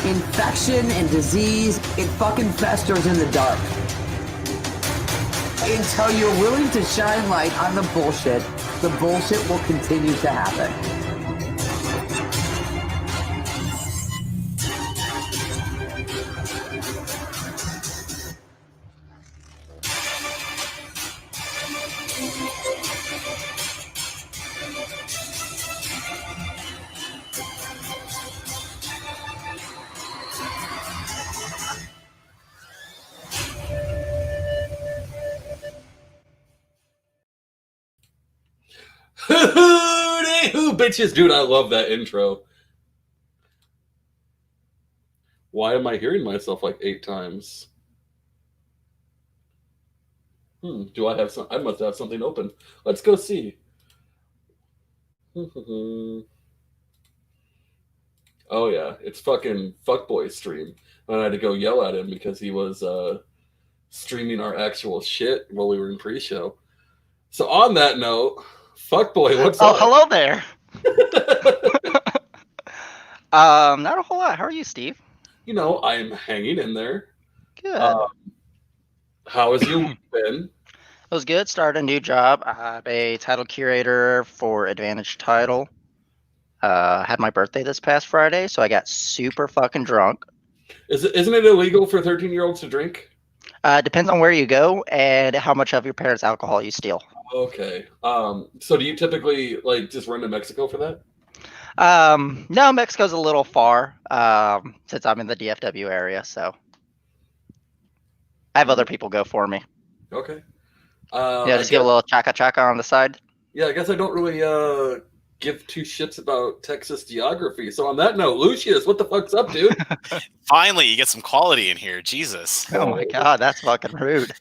Infection and disease, it fucking festers in the dark. Until you're willing to shine light on the bullshit will continue to happen. Hoo bitches, dude, I love that intro. Why am I hearing myself like 8 times? Do I have some? I must have something open. Let's go see. Oh yeah, it's fucking fuckboy stream. And I had to go yell at him because he was streaming our actual shit while we were in pre-show. So on that note, fuckboy, what's up? Oh, hello there. Not a whole lot. How are you, Steve? You know, I'm hanging in there. Good. How has your week been? It was good. Started a new job. I'm a title curator for Advantage Title. Had my birthday this past Friday, so I got super fucking drunk. Isn't it illegal for 13-year-olds to drink? Depends on where you go and how much of your parents' alcohol you steal. Okay. So do you typically like just run to Mexico for that? No, Mexico's a little far. Since I'm in the DFW area, so I have other people go for me. Okay. Just give a little chaka on the side. Yeah, I guess I don't really give 2 shits about Texas geography. So on that note, Lucius, what the fuck's up, dude? Finally, you get some quality in here. Jesus. Oh my god, that's fucking rude.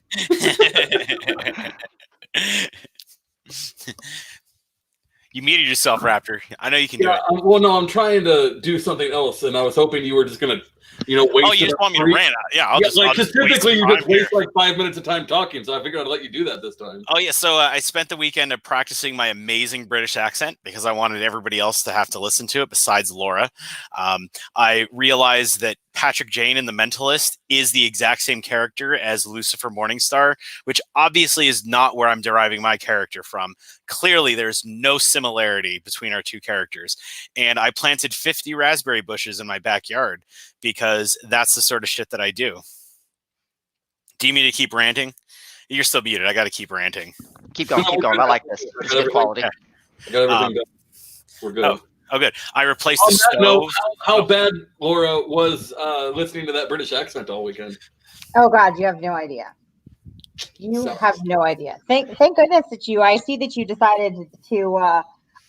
You muted yourself, Raptor. I know you can do it. Well, no, I'm trying to do something else, and I was hoping you were just gonna, waste. Oh, you just want me to rant? Yeah, I'll just. Because typically you just waste like 5 minutes of time talking, so I figured I'd let you do that this time. Oh yeah, so I spent the weekend practicing my amazing British accent because I wanted everybody else to have to listen to it besides Laura. I realized that Patrick Jane in The Mentalist is the exact same character as Lucifer Morningstar, which obviously is not where I'm deriving my character from. Clearly, there's no similarity between our 2 characters. And I planted 50 raspberry bushes in my backyard because that's the sort of shit that I do. Do you mean to keep ranting? You're still muted. I got to keep ranting. Keep going. I like this. It's good quality. I got everything done. We're good. Oh, good. I replaced the stove. Note, how bad Laura was listening to that British accent all weekend. Oh, God, you have no idea. You have no idea. Thank goodness that I see that you decided to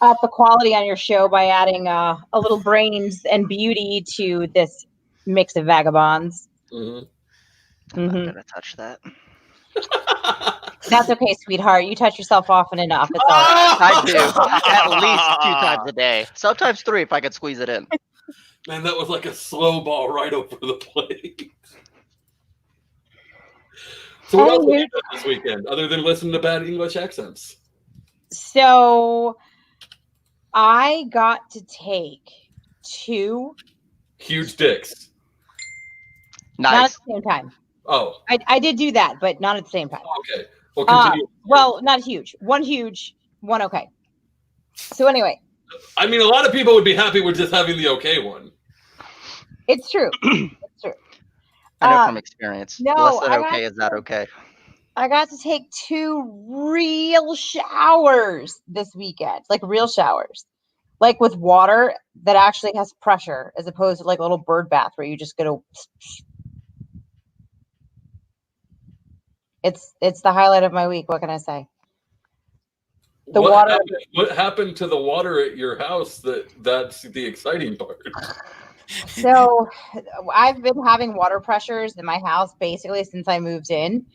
up the quality on your show by adding a little brains and beauty to this mix of vagabonds. Mm-hmm. I'm not going to touch that. That's okay, sweetheart. You touch yourself often enough. It's all right. I do. At least 2 times a day. Sometimes 3 if I could squeeze it in. Man, that was like a slow ball right over the plate. So what else have you done this weekend, other than listening to bad English accents? So I got to take 2 huge dicks. Nice. Not at the same time. Oh. I did do that, but not at the same time. Okay. Well, continue. Well, not huge. 1 huge, 1 okay. So anyway. I mean, a lot of people would be happy with just having the okay one. It's true. It's true. I know from experience. No, less than okay is not okay. I got to take 2 real showers this weekend, like real showers, like with water that actually has pressure, as opposed to like a little bird bath where you just go to. It's the highlight of my week. What can I say? What happened to the water at your house? That's the exciting part. So I've been having water pressures in my house basically since I moved in.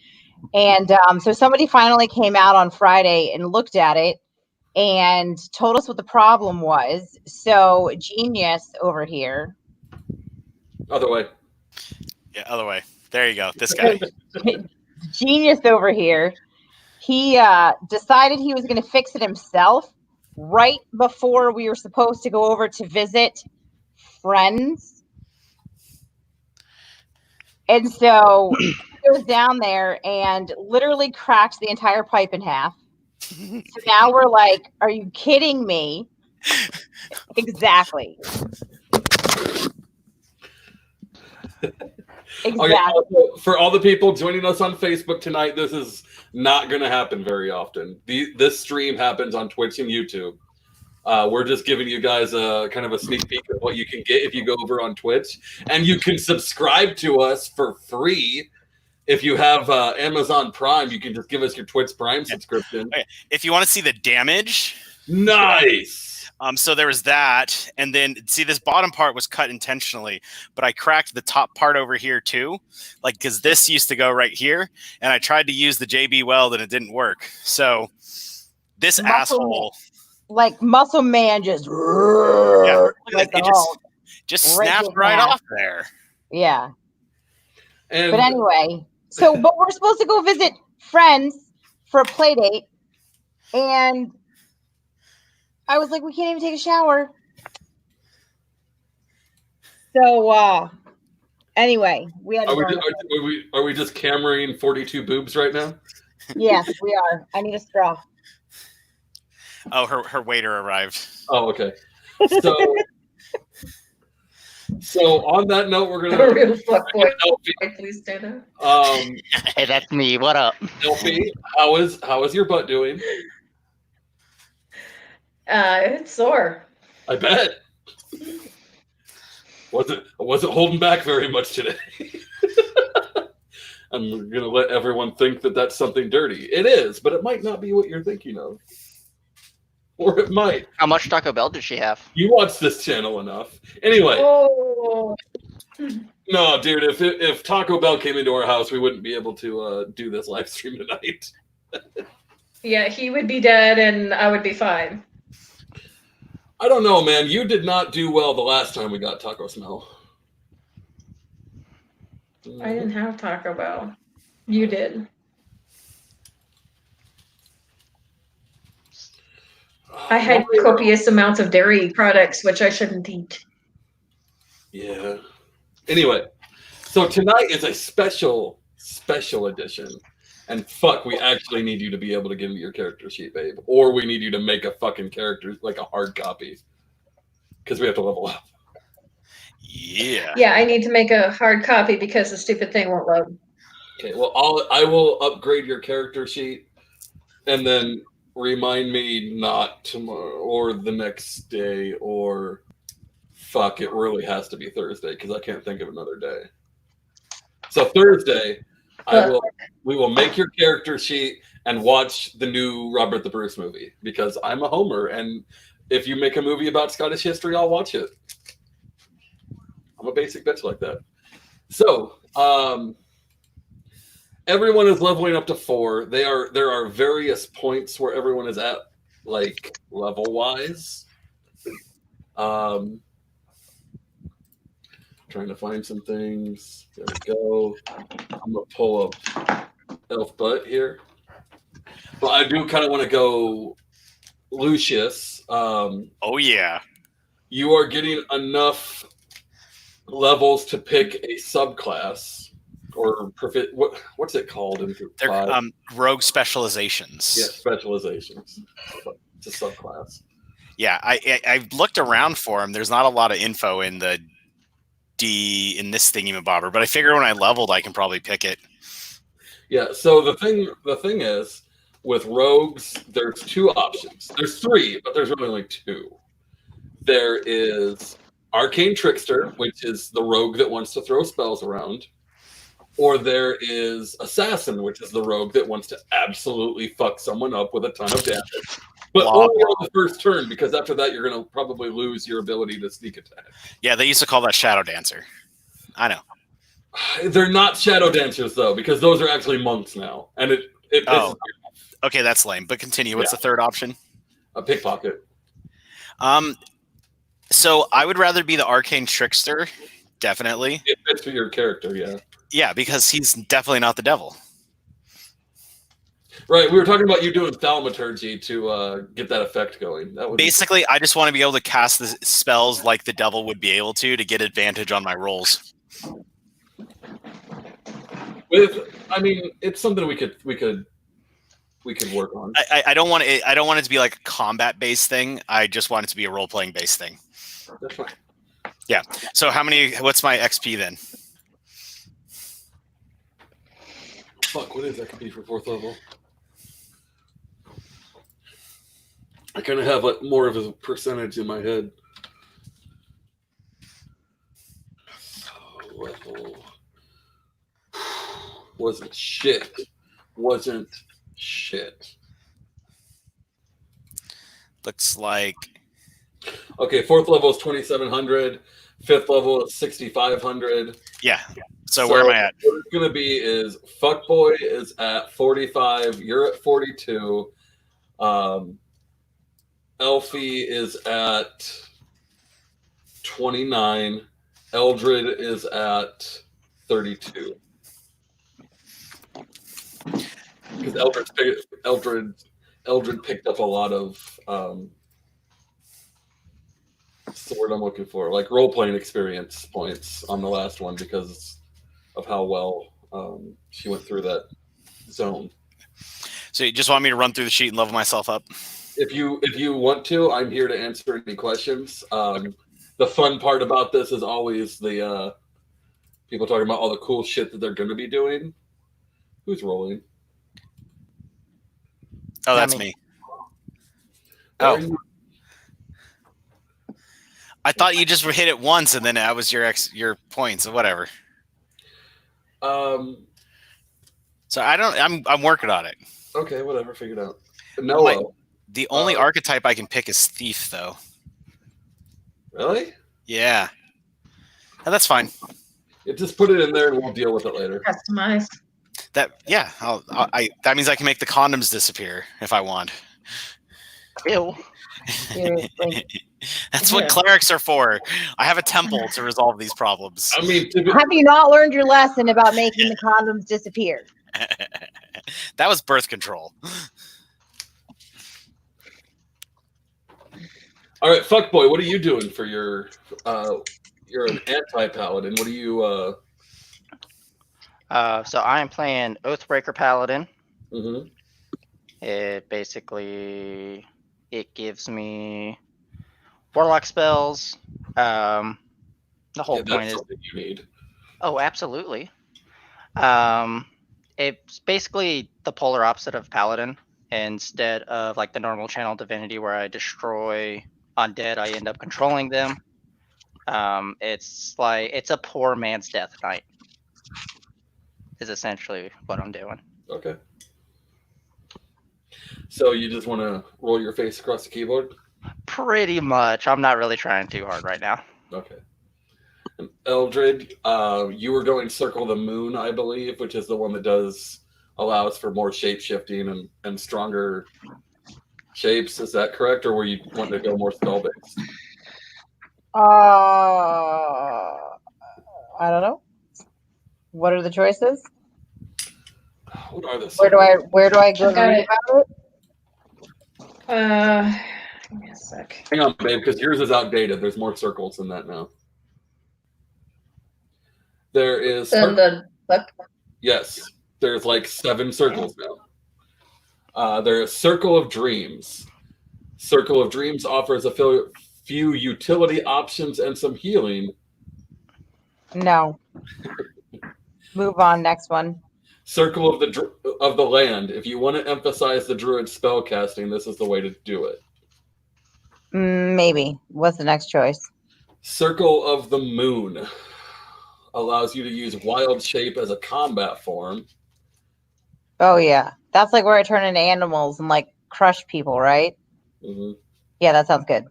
And so somebody finally came out on Friday and looked at it and told us what the problem was. So Genius over here. Other way. Yeah, other way. There you go. This guy. Genius over here. He decided he was going to fix it himself right before we were supposed to go over to visit friends. And so he goes down there and literally cracks the entire pipe in half. So now we're like, are you kidding me? Exactly. Exactly. For all the people joining us on Facebook tonight, this is not going to happen very often. This stream happens on Twitch and YouTube. We're just giving you guys a kind of a sneak peek of what you can get if you go over on Twitch, and you can subscribe to us for free. If you have Amazon Prime, you can just give us your Twitch Prime subscription. Okay. If you want to see the damage, nice. So there was that, and then see this bottom part was cut intentionally, but I cracked the top part over here too, like because this used to go right here, and I tried to use the JB weld and it didn't work. So this asshole, like Muscle Man, just like it just snapped right off there. Yeah. And, but anyway, but we're supposed to go visit friends for a play date, and I was like, we can't even take a shower. So anyway, we had. Are we just cameraing 42 boobs right now? Yes, we are. I need a straw. Oh, her waiter arrived. Oh, okay. So on that note, we're gonna. A real fuckboy. Please stand up. Hey, that's me. What up? Elfie, how is your butt doing? It's sore. I bet. Wasn't holding back very much today. I'm gonna let everyone think that that's something dirty. It is, but it might not be what you're thinking of. Or it might. How much Taco Bell does she have? You watch this channel enough. Anyway. Oh. No, dude, if Taco Bell came into our house, we wouldn't be able to do this live stream tonight. Yeah, he would be dead and I would be fine. I don't know, man. You did not do well the last time we got taco smell. I didn't have Taco Bell. You did. I had copious amounts of dairy products, which I shouldn't eat. Yeah. Anyway, so tonight is a special edition. And fuck, we actually need you to be able to give me your character sheet, babe. Or we need you to make a fucking character, like a hard copy. Because we have to level up. Yeah. Yeah, I need to make a hard copy because the stupid thing won't load. Okay, well, I will upgrade your character sheet. And then remind me not tomorrow or the next day or fuck, it really has to be Thursday because I can't think of another day. So Thursday, we will make your character sheet and watch the new Robert the Bruce movie because I'm a homer, and if you make a movie about Scottish history, I'll watch it. I'm a basic bitch like that. So everyone is leveling up to 4. There are various points where everyone is at, like level wise. Trying to find some things. There we go. I'm gonna pull up Elf Butt here. But I do kind of want to go Lucius. Oh yeah. You are getting enough levels to pick a subclass or what's it called in They're rogue specializations. Yeah, specializations. It's a subclass. Yeah, I looked around for them. There's not a lot of info in the in this thingy-mabobber, but I figure when I leveled, I can probably pick it. Yeah. So the thing is, with rogues, there's 2 options. There's 3, but there's really only 2. There is Arcane Trickster, which is the rogue that wants to throw spells around, or there is Assassin, which is the rogue that wants to absolutely fuck someone up with a ton of damage. But only on the first turn, because after that, you're going to probably lose your ability to sneak attack. Yeah, they used to call that Shadow Dancer. I know. They're not Shadow Dancers, though, because those are actually monks now. And it pisses me off. Okay, that's lame. But continue. What's the third option? A pickpocket. So I would rather be the Arcane Trickster, definitely. It fits with your character, yeah. Yeah, because he's definitely not the devil. Right, we were talking about you doing thaumaturgy to get that effect going. That would basically, I just want to be able to cast the spells like the devil would be able to get advantage on my rolls. I mean, it's something we could work on. I don't want it. I don't want it to be like a combat based thing. I just want it to be a role playing based thing. That's fine. Yeah. So what's my XP then? Fuck, what is XP for 4th level? I kind of have like more of a percentage in my head. Level wasn't shit. Looks like Okay, 4th level is 2,700. 5th level is 6,500. yeah. So where am I at? What it's gonna be is Fuckboy is at 45. You're at 42. Elfie is at 29. Eldred is at 32. Because Eldred picked up a lot of what's the word I'm looking for? Like role-playing experience points on the last one because of how well she went through that zone. So you just want me to run through the sheet and level myself up? If you want to, I'm here to answer any questions. The fun part about this is always the people talking about all the cool shit that they're going to be doing. Who's rolling? Oh, that's me. Oh, I thought you just hit it once and then that was your points or whatever. So I'm working on it. Okay, whatever. Figured out. Noah. The only archetype I can pick is Thief, though. Really? Yeah. Oh, that's fine. Just put it in there and we'll deal with it later. Customize. That that means I can make the condoms disappear if I want. Ew. Seriously. That's what clerics are for. I have a temple to resolve these problems. I mean, Have you not learned your lesson about making the condoms disappear? That was birth control. All right, Fuckboy, what are you doing for your? You're an anti-paladin. What do you? So I am playing Oathbreaker Paladin. Mm-hmm. It gives me Warlock spells. The whole point is something you need. Oh, absolutely. It's basically the polar opposite of Paladin. Instead of like the normal channel divinity where I destroy undead, I end up controlling them. It's a poor man's Death Knight. Is essentially what I'm doing. Okay. So you just want to roll your face across the keyboard? Pretty much. I'm not really trying too hard right now. Okay. And Eldred, you were going Circle the Moon, I believe, which is the one that allows for more shape shifting and stronger shapes. Is that correct, or were you wanting to go more spell based? I don't know. What are the choices? What are the Where do I go to read about it? Give me a sec. Hang on, babe, because yours is outdated. There's more circles than that now. There is. In the book. Yes, there's like 7 circles now. There's Circle of Dreams. Circle of Dreams offers a few utility options and some healing. No. Move on. Next one. Circle of the Land. If you want to emphasize the druid spell casting, this is the way to do it. Maybe. What's the next choice? Circle of the Moon allows you to use wild shape as a combat form. Oh yeah, that's like where I turn into animals and like crush people, right? Mm-hmm. Yeah, that sounds good.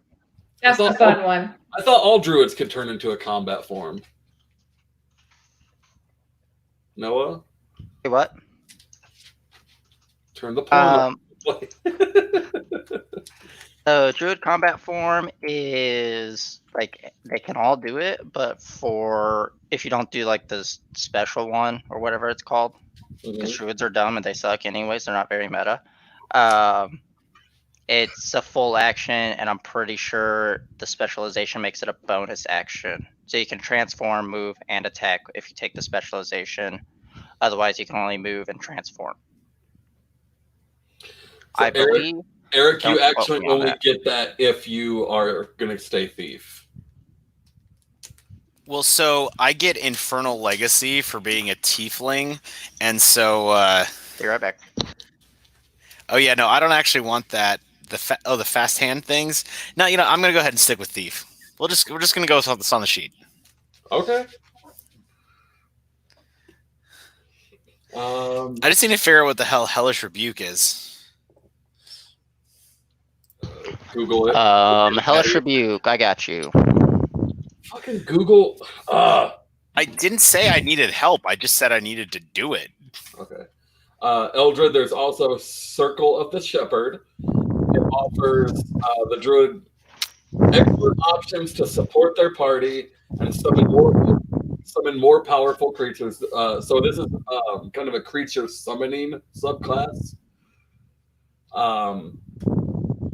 That's the fun one. I thought all druids could turn into a combat form. Noah? Hey, what? Turn the porn So druid combat form is like they can all do it, but if you don't do like the special one or whatever it's called, because druids are dumb and they suck anyways, they're not very meta. It's a full action, and I'm pretty sure the specialization makes it a bonus action. So you can transform, move, and attack if you take the specialization. Otherwise, you can only move and transform. So I believe. Eric, you Don't quote actually me on only that. get that if you are going to stay thief. Well, so I get Infernal Legacy for being a tiefling, and so Be right back. oh yeah, no, I don't actually want that. The fast hand things. No, I'm gonna go ahead and stick with thief. We're just gonna go with what's on the sheet. Okay. I just need to figure out what the hell Hellish Rebuke is. Google it. Hellish Rebuke. I got you. Fucking Google. I didn't say I needed help. I just said I needed to do it. Okay. Eldred, there's also Circle of the Shepherd. It offers the druid excellent options to support their party and summon more powerful creatures. So this is kind of a creature summoning subclass.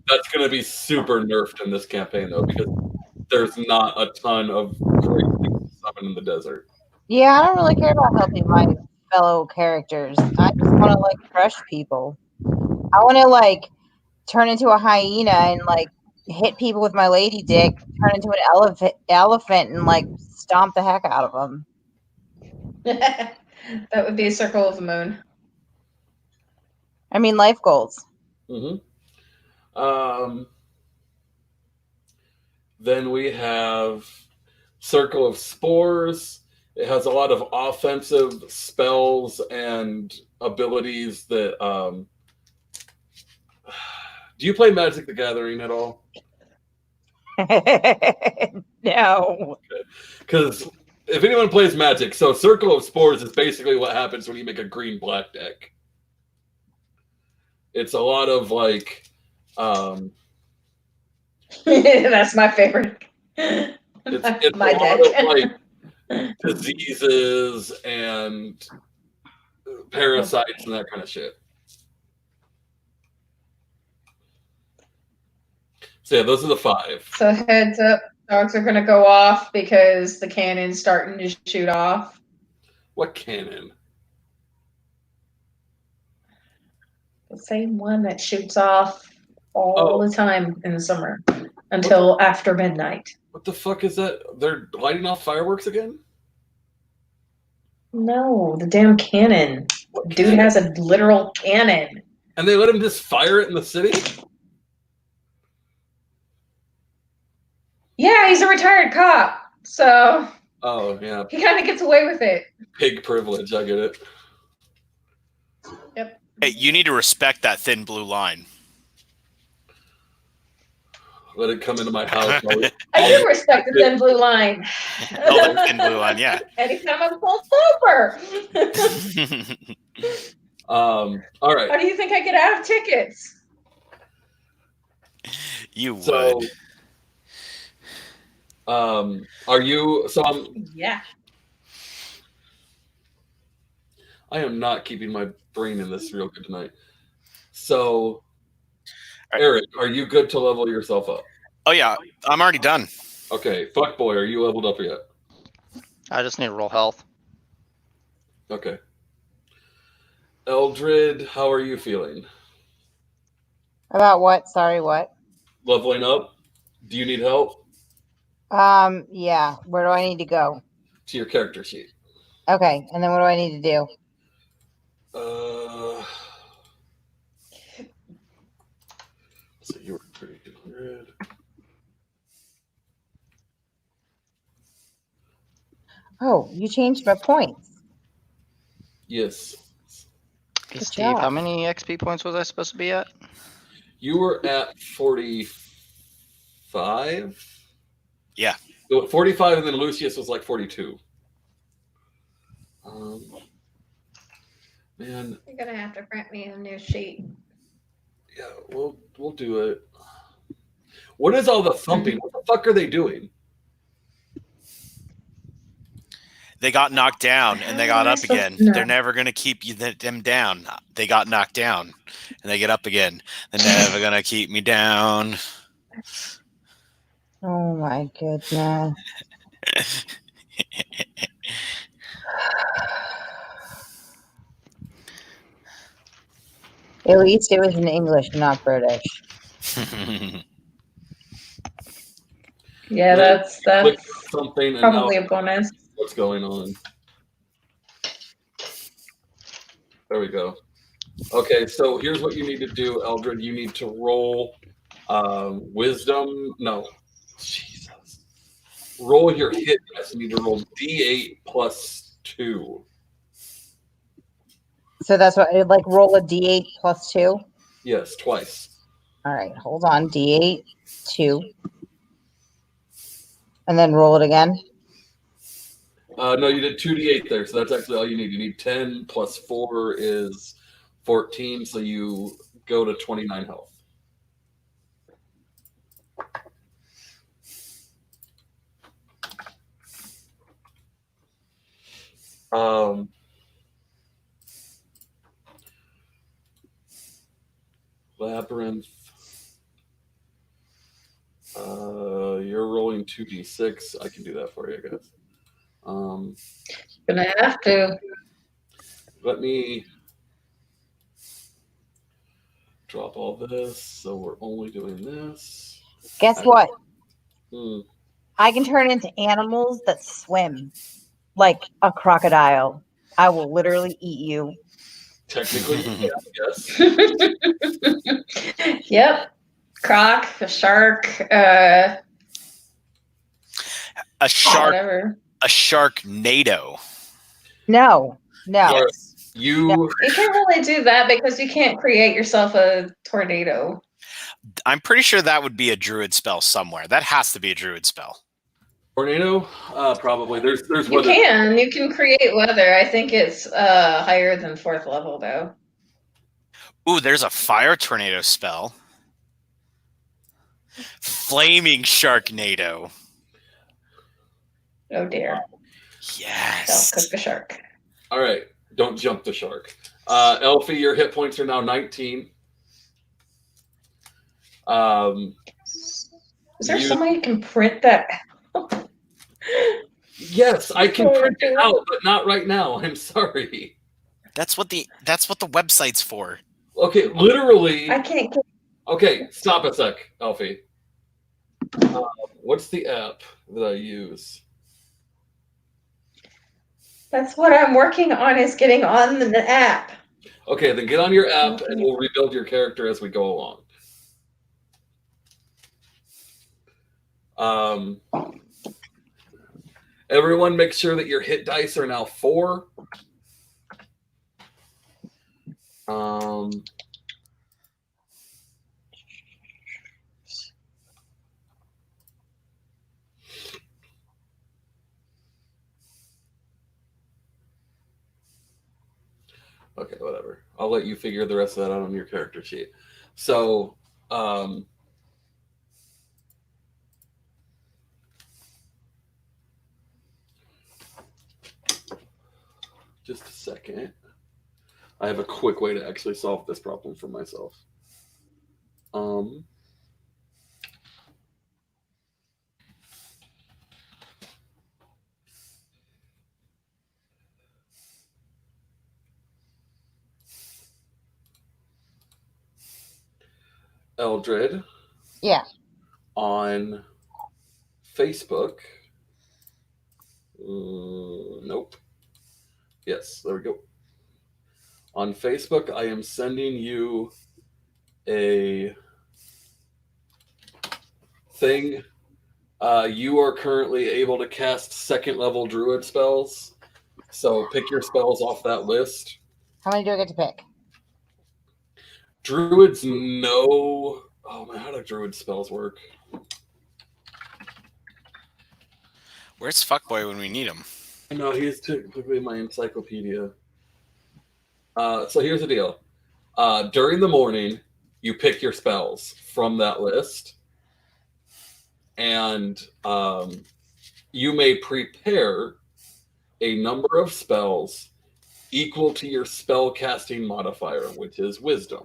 That's going to be super nerfed in this campaign though, because there's not a ton of great things to summon in the desert. Yeah, I don't really care about helping my fellow characters. I just want to like crush people. I want to like turn into a hyena and like hit people with my lady dick. Turn into an elephant and like stomp the heck out of them. That would be a circle of the moon. I mean, life goals. Mm-hmm. Then we have Circle of Spores. It has a lot of offensive spells and abilities that. Do you play Magic the Gathering at all? No. Because if anyone plays Magic, so Circle of Spores is basically what happens when you make a green-black deck. It's a lot of like. That's my favorite. It's My a lot deck. of like diseases and parasites and that kind of shit. So yeah, those are the 5. So heads up, dogs are gonna go off because the cannon's starting to shoot off. What cannon? The same one that shoots off all Oh. the time in the summer until after midnight. What the fuck is that? They're lighting off fireworks again? No, the damn cannon. What Dude cannon? has a literal cannon. And they let him just fire it in the city? Yeah, he's a retired cop, so Oh, yeah. he kind of gets away with it. Pig privilege, I get it. Yep. Hey, you need to respect that thin blue line. Let it come into my house. I do respect the thin blue line. Oh, the thin blue line, yeah. Anytime I'm pulled over. All right. How do you think I get out of tickets? You would. So, are you? So Yeah. I am not keeping my brain in this real good tonight. So, right. Eric, are you good to level yourself up? Oh yeah, I'm already done. Okay, fuckboy, are you leveled up yet? I just need to roll health. Okay. Eldred, how are you feeling? About what? Sorry, what? Leveling up? Do you need help? Yeah. Where do I need to go? To your character sheet. Okay, and then what do I need to do? So you were pretty good. Oh, you changed my points. Yes. Hey, Good Steve, job. how many XP points was I supposed to be at? You were at 45? Yeah. 45, and then Lucius was like 42. Man. You're gonna have to print me a new sheet. Yeah, we'll do it. What is all the thumping? What the fuck are they doing? They got knocked down and they got up again. No. They're never going to keep them down. They got knocked down and they get up again. They're never going to keep me down. Oh my goodness. At least it was in English, not British. Yeah, Then that's click something and probably now a bonus. what's going on. There we go. Okay, so here's what you need to do, Eldred. You need to roll wisdom. No, Jesus. Roll your hit dice. You need to roll D8 plus 2. So that's what I'd like roll a D8 plus 2. Yes, twice. All right, hold on. D8, 2. And then roll it again. No, you did 2d8 there, so that's actually all you need. You need 10 plus 4 is 14, so you go to 29 health. Labyrinth. You're rolling 2d6. I can do that for you, I guess. Gonna have to. Let me drop all this, so we're only doing this. Guess what? Hmm. I can turn into animals that swim like a crocodile. I will literally eat you. Technically, yeah, yes. Yep. Croc, a shark, A shark. whatever. A sharknado. No. Yes. You can't really do that because you can't create yourself a tornado. I'm pretty sure that would be a druid spell somewhere. That has to be a druid spell. Tornado? Probably. There's You weather. can create weather. I think it's higher than 4th level though. Ooh, there's a fire tornado spell. Flaming sharknado. Oh dear. Yes. Cook the shark. All right. Don't jump the shark. Elfie, your hit points are now 19. Is there some way you can print that? Yes, I can print it out, but not right now. I'm sorry. That's what the website's for. Okay, literally. I can't. Okay, stop a sec, Elfie. What's the app that I use? That's what I'm working on, is getting on the app. Okay, then get on your app and we'll rebuild your character as we go along. Everyone make sure that your hit dice are now 4. Okay, whatever. I'll let you figure the rest of that out on your character sheet. So, just a second. I have a quick way to actually solve this problem for myself. Eldred. Yeah. On Facebook. Nope. Yes, there we go. On Facebook, I am sending you a thing. You are currently able to cast 2nd level druid spells. So pick your spells off that list. How many do I get to pick? Druids know. Oh man, how do druid spells work? Where's Fuckboy when we need him? No, he's typically my encyclopedia. So here's the deal. During the morning, you pick your spells from that list. And you may prepare a number of spells equal to your spell casting modifier, which is wisdom.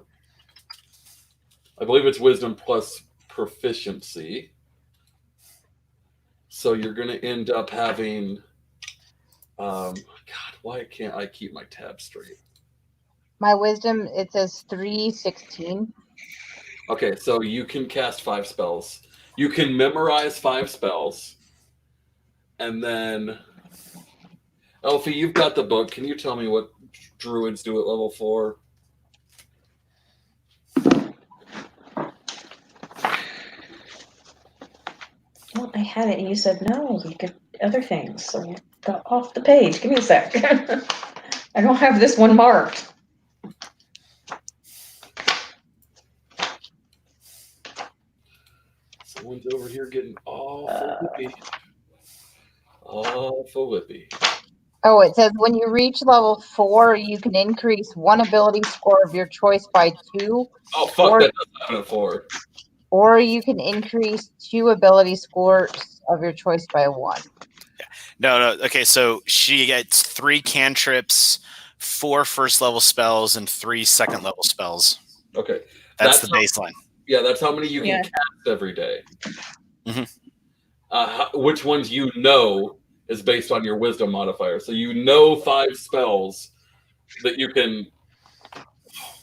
I believe it's wisdom plus proficiency. So you're going to end up having... God, why can't I keep my tab straight? My wisdom, it says 316. Okay, so you can cast 5 spells. You can memorize 5 spells. And then, Elfie, you've got the book. Can you tell me what druids do at level 4? Well, I had it and you said no, you could other things. So I got off the page. Give me a sec. I don't have this one marked. Someone's over here getting awful whippy. Awful whippy. Oh, it says when you reach level 4, you can increase one ability score of your choice by 2, Oh, fuck, Or- that doesn't happen at 4. or you can increase 2 ability scores of your choice by 1. No. Okay, so she gets 3 cantrips, 4 first level spells, and 3 second level spells. Okay. That's the baseline. Yeah, that's how many you can cast every day. Which ones you know is based on your wisdom modifier. So you know 5 spells that you can. Oh,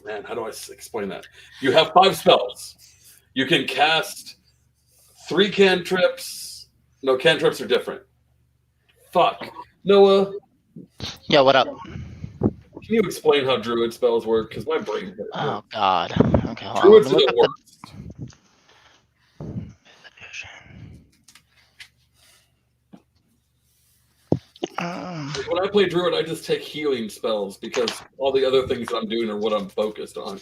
man, how do I explain that? You have 5 spells. You can cast 3 cantrips. No, cantrips are different. Fuck. Noah, Yo, what up? can you explain how druid spells work? Because my brain hurts. Oh God. Okay, hold on. Druids are Let me the look up worst. When I play druid, I just take healing spells because all the other things that I'm doing are what I'm focused on.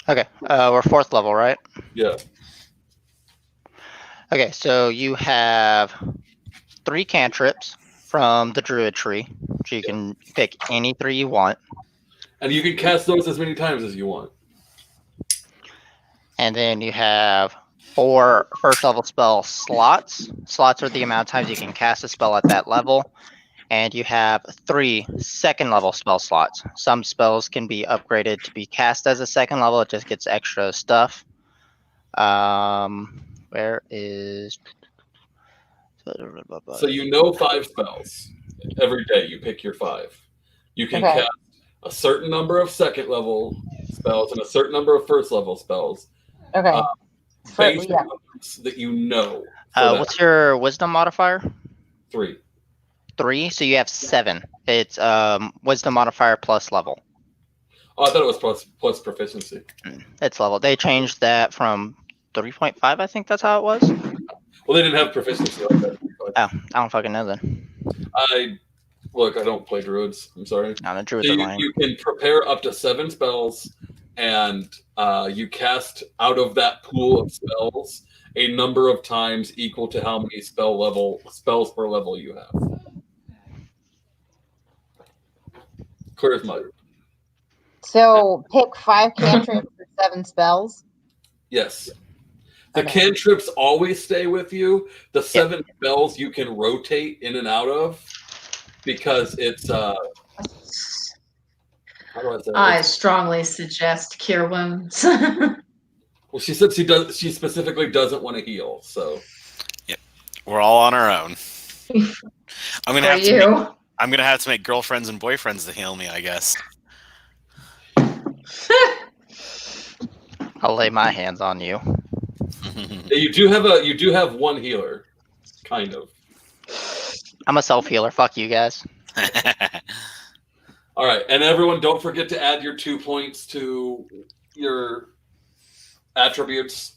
Okay, we're 4th level, right? Yeah. Okay, so you have 3 cantrips from the druid tree. So you can pick any 3 you want. And you can cast those as many times as you want. And then you have 4 first level spell slots. Slots are the amount of times you can cast a spell at that level. And you have 3 second level spell slots. Some spells can be upgraded to be cast as a second level. It just gets extra stuff. Where is... So you know 5 spells. Every day you pick your 5. You can Okay. cast a certain number of second level spells and a certain number of first level spells. Okay. Based yeah. on numbers that you know. So what's your wisdom modifier? 3. 3, so you have 7. It's wisdom modifier plus level. Oh, I thought it was plus proficiency. It's level. They changed that from 3.5, I think that's how it was. Well, they didn't have proficiency like that. Oh, I don't fucking know then. I don't play druids. I'm sorry. No, the druids So are lying. you can prepare up to 7 spells, and you cast out of that pool of spells a number of times equal to how many spells per level you have. Clear as mud. So pick 5 cantrips for 7 spells. Yes. The Okay. cantrips always stay with you. The 7 spells you can rotate in and out of because it's how do I say it? I strongly suggest cure wounds. Well, she said she specifically doesn't want to heal, so We're all on our own. I'm gonna For have to. you. I'm gonna have to make girlfriends and boyfriends to heal me, I guess. I'll lay my hands on you. you do have 1 healer, kind of. I'm a self healer. Fuck you guys. All right, and everyone, don't forget to add your 2 points to your attributes.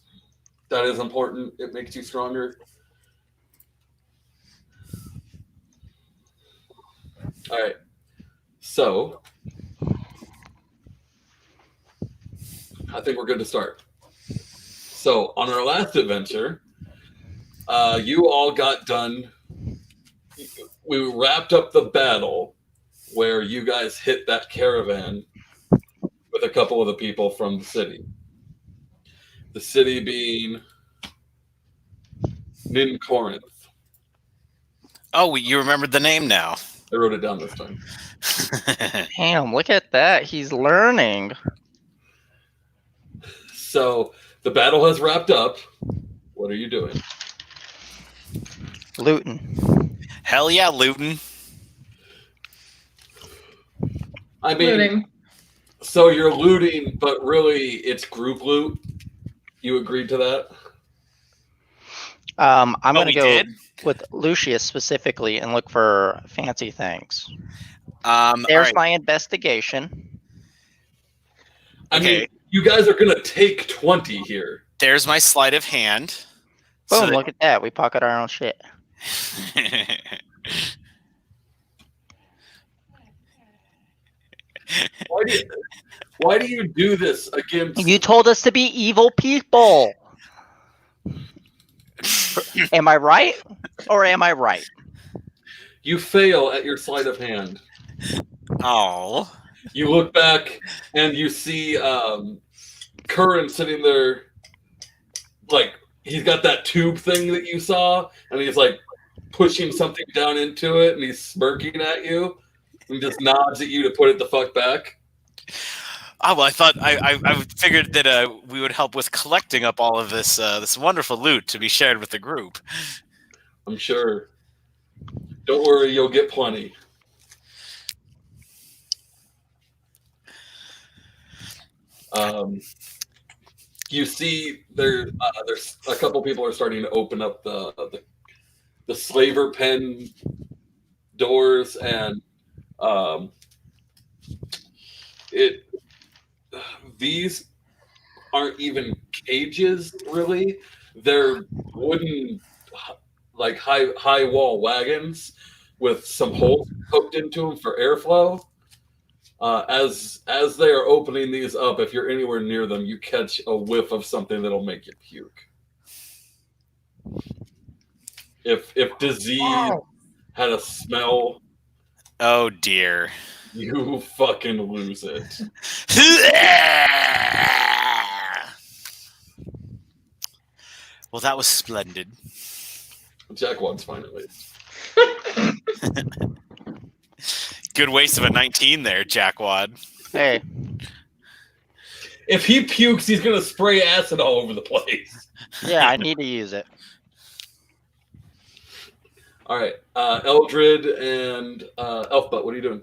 That is important. It makes you stronger. All right. So, I think we're good to start. So, on our last adventure, you all got done. We wrapped up the battle where you guys hit that caravan with a couple of the people from the city. The city being Nul-Tharack. Oh, you remembered the name now. I wrote it down this time. Damn, look at that. He's learning. So the battle has wrapped up. What are you doing? Looting. Hell yeah, Luton. I mean, Looting. So you're looting, but really it's group loot. You agreed to that? I'm gonna we go did? with Lucius specifically and look for fancy things. All There's right. my investigation. I Okay. mean, you guys are gonna take 20 here. There's my sleight of hand. Boom! So Look at that. We pocket our own shit. that- Why do you do this against? You told us to be evil people. Am I right? Or am I right? You fail at your sleight of hand. oh. You look back and you see Curran sitting there, like he's got that tube thing that you saw, and he's like pushing something down into it, and he's smirking at you, and just nods at you to put it the fuck back. Oh, well, I thought I figured that we would help with collecting up all of this this wonderful loot to be shared with the group. I'm sure. Don't worry, you'll get plenty. You see, there's a couple people are starting to open up the slaver pen doors, and these aren't even cages really. They're wooden, like high wall wagons with some holes poked into them for airflow. As they are opening these up, if you're anywhere near them, you catch a whiff of something that'll make you puke. If disease had a smell, Oh dear. you fucking lose it. Well, that was splendid. Jackwad's fine at least. Good waste of a 19 there, Jackwad. Hey, If he pukes, he's gonna spray acid all over the place. yeah, I need to use it. All right, Eldred and Elfbutt, what are you doing?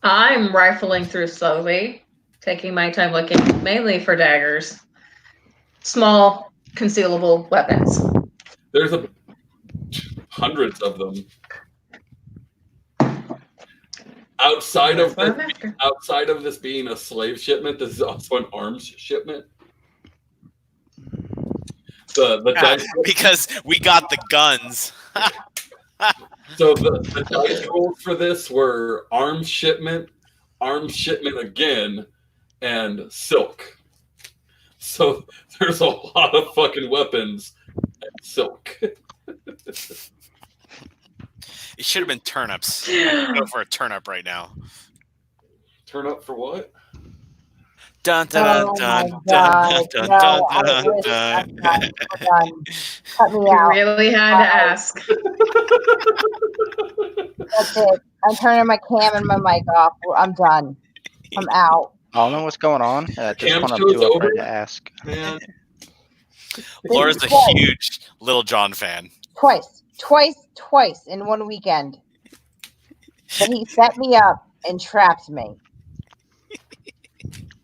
I'm rifling through slowly, taking my time looking mainly for daggers. Small, concealable weapons. There's hundreds of them. Outside of That's what I'm after. outside of this being a slave shipment, this is also an arms shipment. The dice, Because we got the guns. so the dice rolls for this were arms shipment again, and silk. So there's a lot of fucking weapons and silk. It should have been turnips. Go for a turnip right now. Turn up for what? Dun dun Oh dun my dun God. dun No, dun I dun wish dun. I'm done. I'm done. Cut me You out. really had to ask. That's it. I'm turning my cam and my mic off. I'm done. I'm out. I don't know what's going on. At this Cam point, I'm show's too afraid over? to ask. Man, Laura's a Twice. huge Little John fan. Twice in one weekend. But he set me up and trapped me.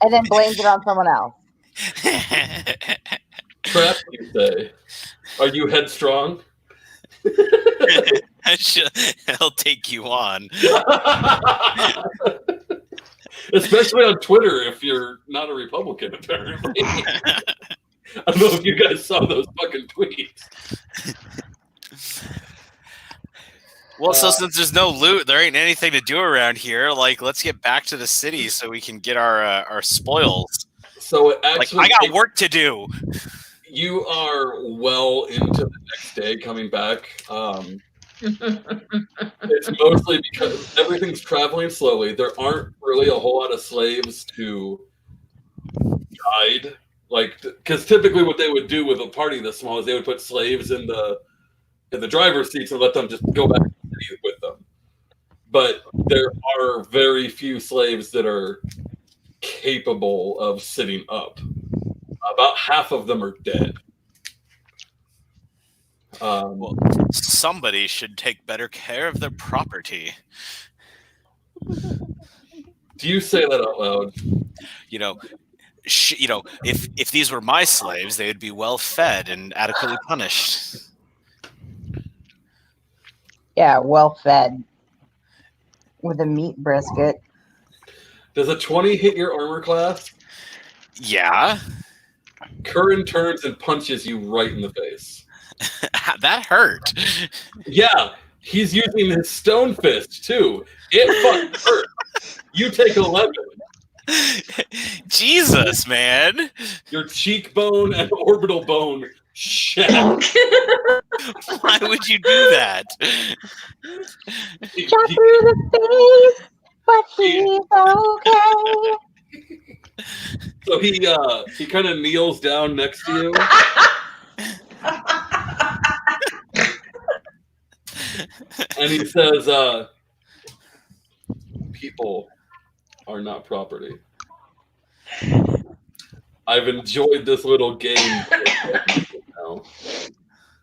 And then blamed it on someone else. trap, you say? Are you headstrong? He'll take you on. Especially on Twitter if you're not a Republican, apparently. I don't know if you guys saw those fucking tweets. Well, so since there's no loot, there ain't anything to do around here. Like, let's get back to the city so we can get our spoils. So it Like, actually I got work to do. You are well into the next day coming back. It's mostly because everything's traveling slowly. There aren't really a whole lot of slaves to guide. Like, because typically what they would do with a party this small is they would put slaves in the driver's seats and let them just go back to the city with them. But there are very few slaves that are capable of sitting up. About half of them are dead. Well, somebody should take better care of their property. Do you say that out loud? You know, if these were my slaves, they would be well fed and adequately punished. Yeah, well fed with a meat brisket. Does a 20 hit your armor class? Yeah, Curran turns and punches you right in the face. that hurt. Yeah, he's using his stone fist too. It fucking hurt. You take 11. Jesus, man. Your cheekbone and orbital bone shattered. Why would you do that? Shot through the face, but he's okay. So he kind of kneels down next to you. And he says, people are not property. I've enjoyed this little game now,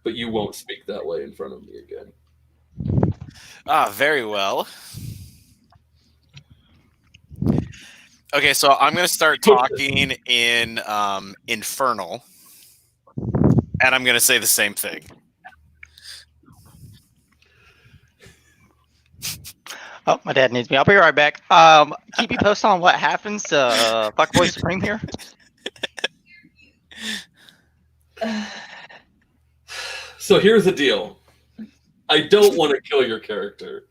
but you won't speak that way in front of me again. Ah, very well. Okay, so I'm going to start talking in Infernal, and I'm going to say the same thing. Oh, my dad needs me. I'll be right back. Keep you posted on what happens to Fuckboy Supreme here. So here's the deal. I don't want to kill your character.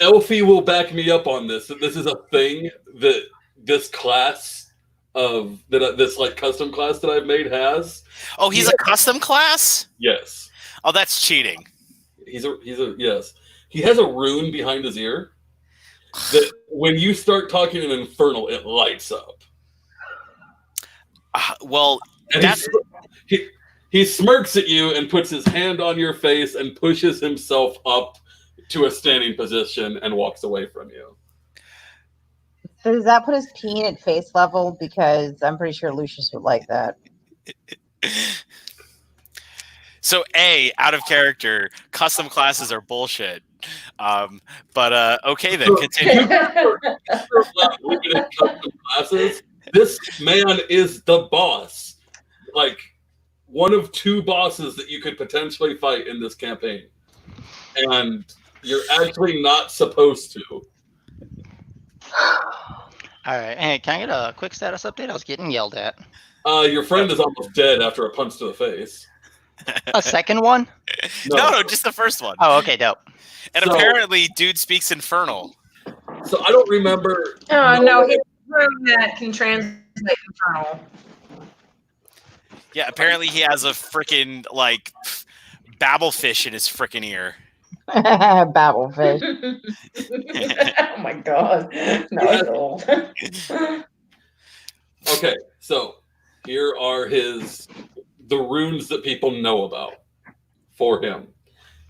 Elfie will back me up on this. This is a thing that this class this like custom class that I've made has. Oh, he's a custom class? Yes. Oh, that's cheating. He's a yes. He has a rune behind his ear that when you start talking in Infernal, it lights up. Well, and that's... he smirks at you and puts his hand on your face and pushes himself up to a standing position and walks away from you. So does that put his peen at face level? Because I'm pretty sure Lucius would like that. So out of character, custom classes are bullshit. But okay then, continue. Custom classes. This man is the boss. Like one of two bosses that you could potentially fight in this campaign. And you're actually not supposed to. All right. Hey, can I get a quick status update? I was getting yelled at. Your friend is almost dead after a punch to the face. A second one? No, just the first one. Oh, okay, dope. And apparently, dude speaks Infernal. So I don't remember. No, he's room that can translate Infernal. Yeah, apparently he has a freaking like babblefish in his freaking ear. Babblefish. Oh my god. No, it's old. Okay, so here are the runes that people know about for him.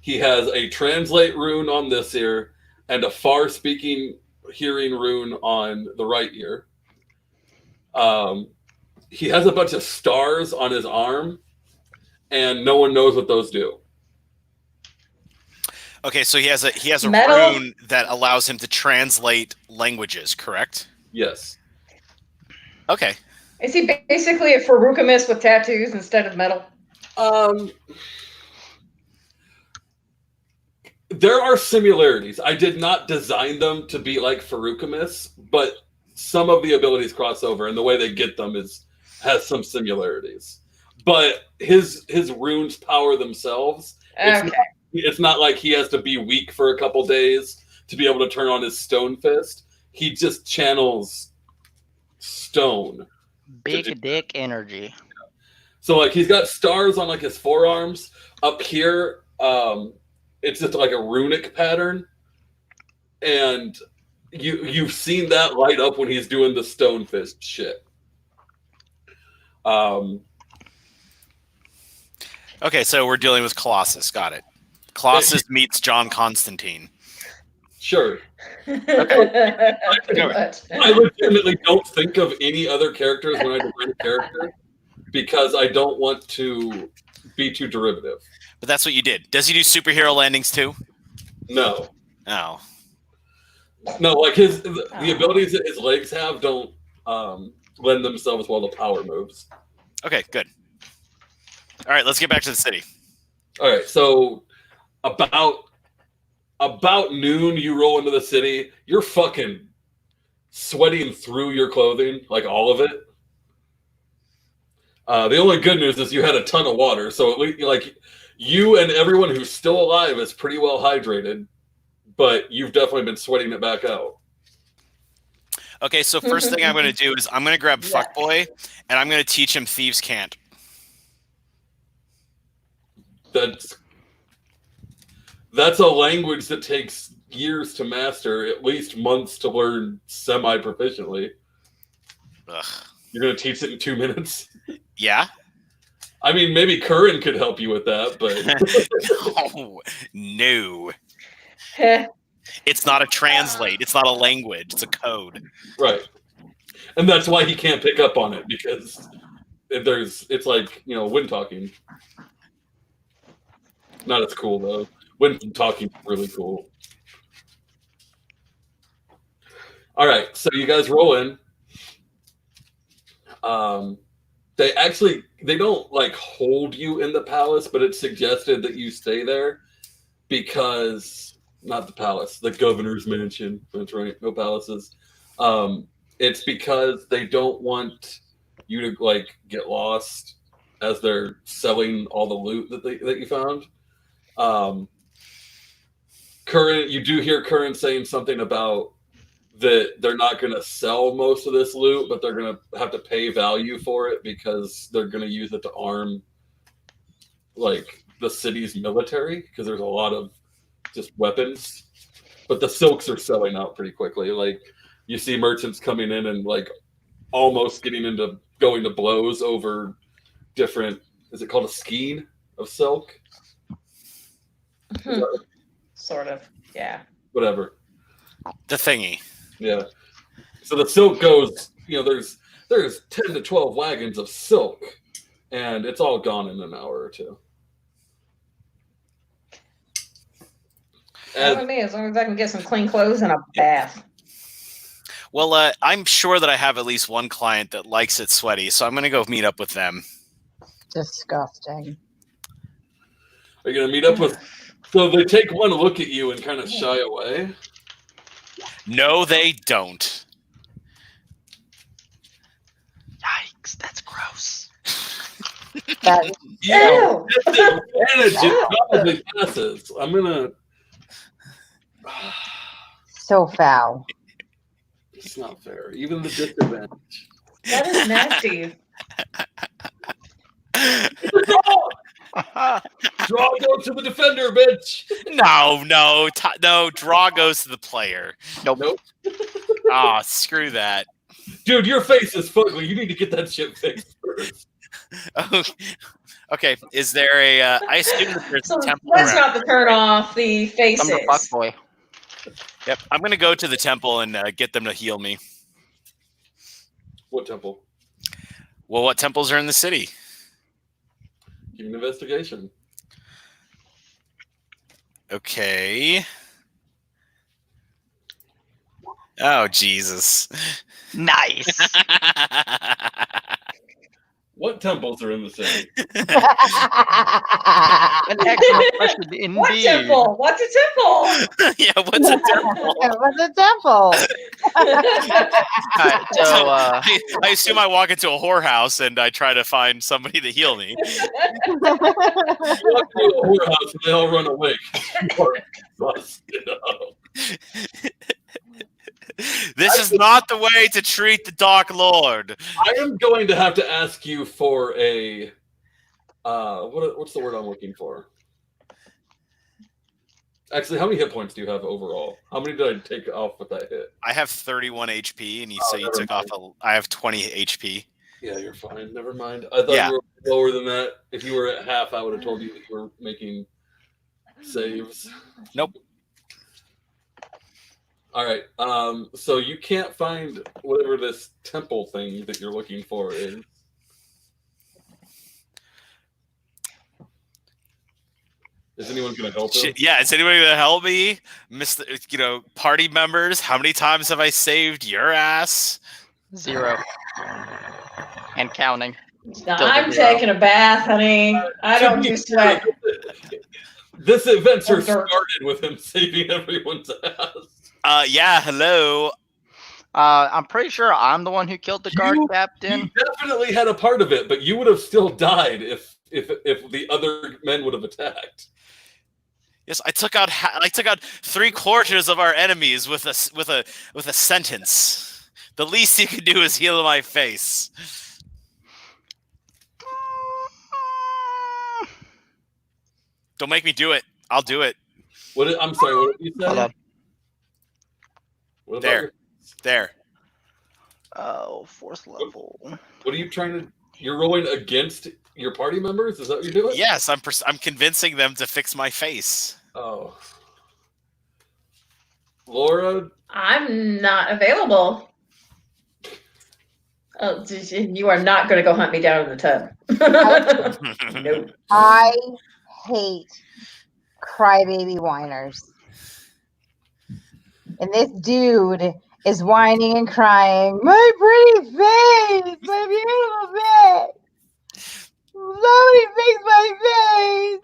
He has a translate rune on this ear and a far speaking hearing rune on the right ear. He has a bunch of stars on his arm, and no one knows what those do. Okay, so he has a Metal? rune that allows him to translate languages, correct? Yes. Okay. Is he basically a Farukamis with tattoos instead of metal? There are similarities. I did not design them to be like Farukamis, but some of the abilities cross over, and the way they get them has some similarities. But his runes power themselves. Okay. It's not like he has to be weak for a couple days to be able to turn on his stone fist. He just channels stone. Big dick energy. So like he's got stars on like his forearms. Up here, it's just like a runic pattern. And you've seen that light up when he's doing the stone fist shit. Okay, so we're dealing with Colossus. Got it. Colossus meets John Constantine. Sure. Okay. I legitimately don't think of any other characters when I design a character because I don't want to be too derivative. But that's what you did. Does he do superhero landings too? No. Oh. No, like the abilities that his legs have don't lend themselves while the power moves. Okay, good. All right, let's get back to the city. All right, so about noon, you roll into the city. You're fucking sweating through your clothing, like all of it. The only good news is you had a ton of water, so at least like you and everyone who's still alive is pretty well hydrated, but you've definitely been sweating it back out. Okay, so first thing I'm going to do is I'm going to grab Fuckboy, and I'm going to teach him Thieves' Cant. That's a language that takes years to master, at least months to learn semi-proficiently. Ugh. You're going to teach it in 2 minutes? Yeah? I mean, maybe Curran could help you with that, but... Oh, no. It's not a translate. It's not a language. It's a code. Right. And that's why he can't pick up on it, because it's like, wind talking. Not as cool, though. Wind talking is really cool. All right, so you guys roll in. They don't like hold you in the palace, but it's suggested that you stay there because not the palace, the governor's mansion. That's right, no palaces. It's because they don't want you to like get lost as they're selling all the loot that you found. Curran, you do hear Curran saying something about that they're not going to sell most of this loot, but they're going to have to pay value for it because they're going to use it to arm like the city's military, because there's a lot of just weapons. But the silks are selling out pretty quickly. Like you see merchants coming in and like almost getting into going to blows over different, is it called a skein of silk? Sort of, yeah. Whatever. The thingy. Yeah. So the silk goes, there's 10 to 12 wagons of silk, and it's all gone in an hour or two. As long as I can get some clean clothes and a bath. Well, I'm sure that I have at least one client that likes it sweaty, so I'm going to go meet up with them. Disgusting. Are you going to meet up with... So they take one look at you and kind of shy away? No, they don't. Yikes, that's gross. Ew! It probably passes. I'm going to... So foul. It's not fair. Even the disadvantage. That is nasty. Draw goes to the defender, bitch. No. Draw goes to the player. Nope. Ah, screw that. Dude, your face is fugly. You need to get that shit fixed first. Okay. Is there a? I assume that there's So a temple. that's around. not the turn off the faces. I'm the Fuckboy. Yep. I'm gonna go to the temple and get them to heal me. What temple? Well, what temples are in the city? Give me an investigation. Okay. Oh, Jesus. Nice. What temples are in the city? An excellent question indeed. What temple? What's a temple? Yeah, what's a temple? What's a temple? Alright, so I assume I walk into a whorehouse and I try to find somebody to heal me. You walk through a whorehouse and they all run away. You are busted up. This is not the way to treat the Dark Lord. I am going to have to ask you for a what's the word I'm looking for? Actually, how many hit points do you have overall? How many did I take off with that hit? I have 31 HP, and you say you took off. I have 20 HP. Yeah, you're fine. Never mind. I thought you were lower than that. If you were at half, I would have told you that you were making saves. Nope. All right. So you can't find whatever this temple thing that you're looking for is. Is anyone going to help him? Yeah, is anyone going to help me? Party members, how many times have I saved your ass? 0. And counting. I'm zero. taking a bath, honey. I don't do sweat. This adventure Dirt. started with him saving everyone's ass. Yeah, hello. I'm pretty sure I'm the one who killed the guard captain. You definitely had a part of it, but you would have still died if the other men would have attacked. Yes, I took out 3/4 of our enemies with a sentence. The least you can do is heal my face. Don't make me do it. I'll do it. I'm sorry. What did you say? Hold on. What about There. There. Oh, 4th level. What are you trying to? You're rolling against your party members? Is that what you're doing? Yes, I'm convincing them to fix my face. Oh. Laura? I'm not available. Oh, you are not going to go hunt me down in the tub. Nope. I hate crybaby whiners. And this dude is whining and crying, my pretty face, my beautiful face. Somebody fix my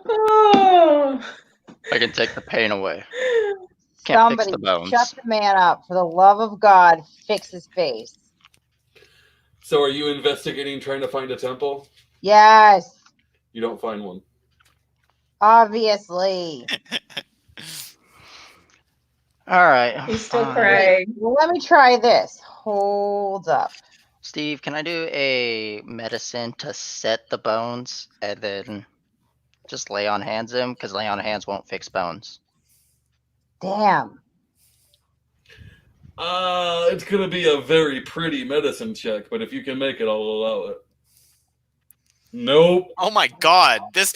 Oh. I can take the pain away. Can't fix Somebody the bones. shut the man up. For the love of God, fix his face. So are you investigating trying to find a temple? Yes, You don't find one. obviously. All right. He's still fine. crying. Well, let me try this. Hold up. Steve, can I do a medicine to set the bones and then just lay on hands them? Because lay on hands won't fix bones. Damn. It's gonna be a very pretty medicine check, but if you can make it, I'll allow it. Nope. Oh my god, this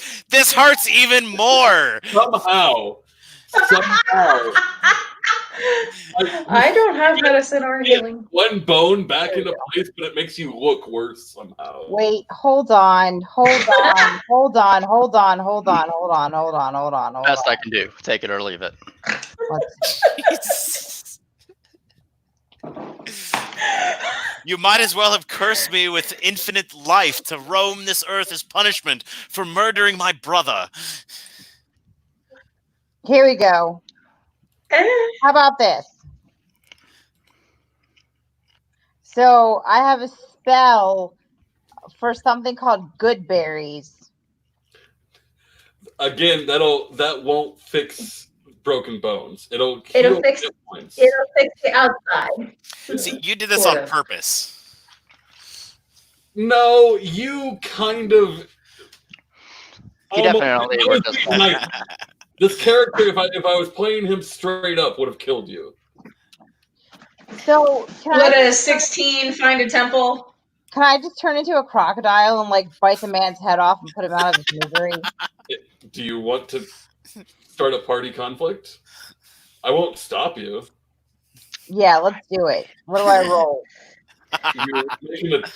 hurts even more. Somehow. I don't have medicine or healing. One bone back into place, but it makes you look worse somehow. Wait, hold on. Hold on. Hold on. Hold on. Hold on. Hold on. Hold on. Hold on. Hold Best on. I can do. Take it or leave it. You might as well have cursed me with infinite life to roam this earth as punishment for murdering my brother. Here we go. How about this? So I have a spell for something called good berries. Again, that won't fix broken bones. It'll fix- hit points. It'll fix the outside. See, you did this Sort on of. purpose. No, you kind of. He definitely worked this well. This character, if I was playing him straight up, would have killed you. So Would a 16 find a temple? can I just turn into a crocodile and like bite the man's head off and put him out of his misery? Do you want to start a party conflict? I won't stop you. Yeah, let's do it. What do I roll?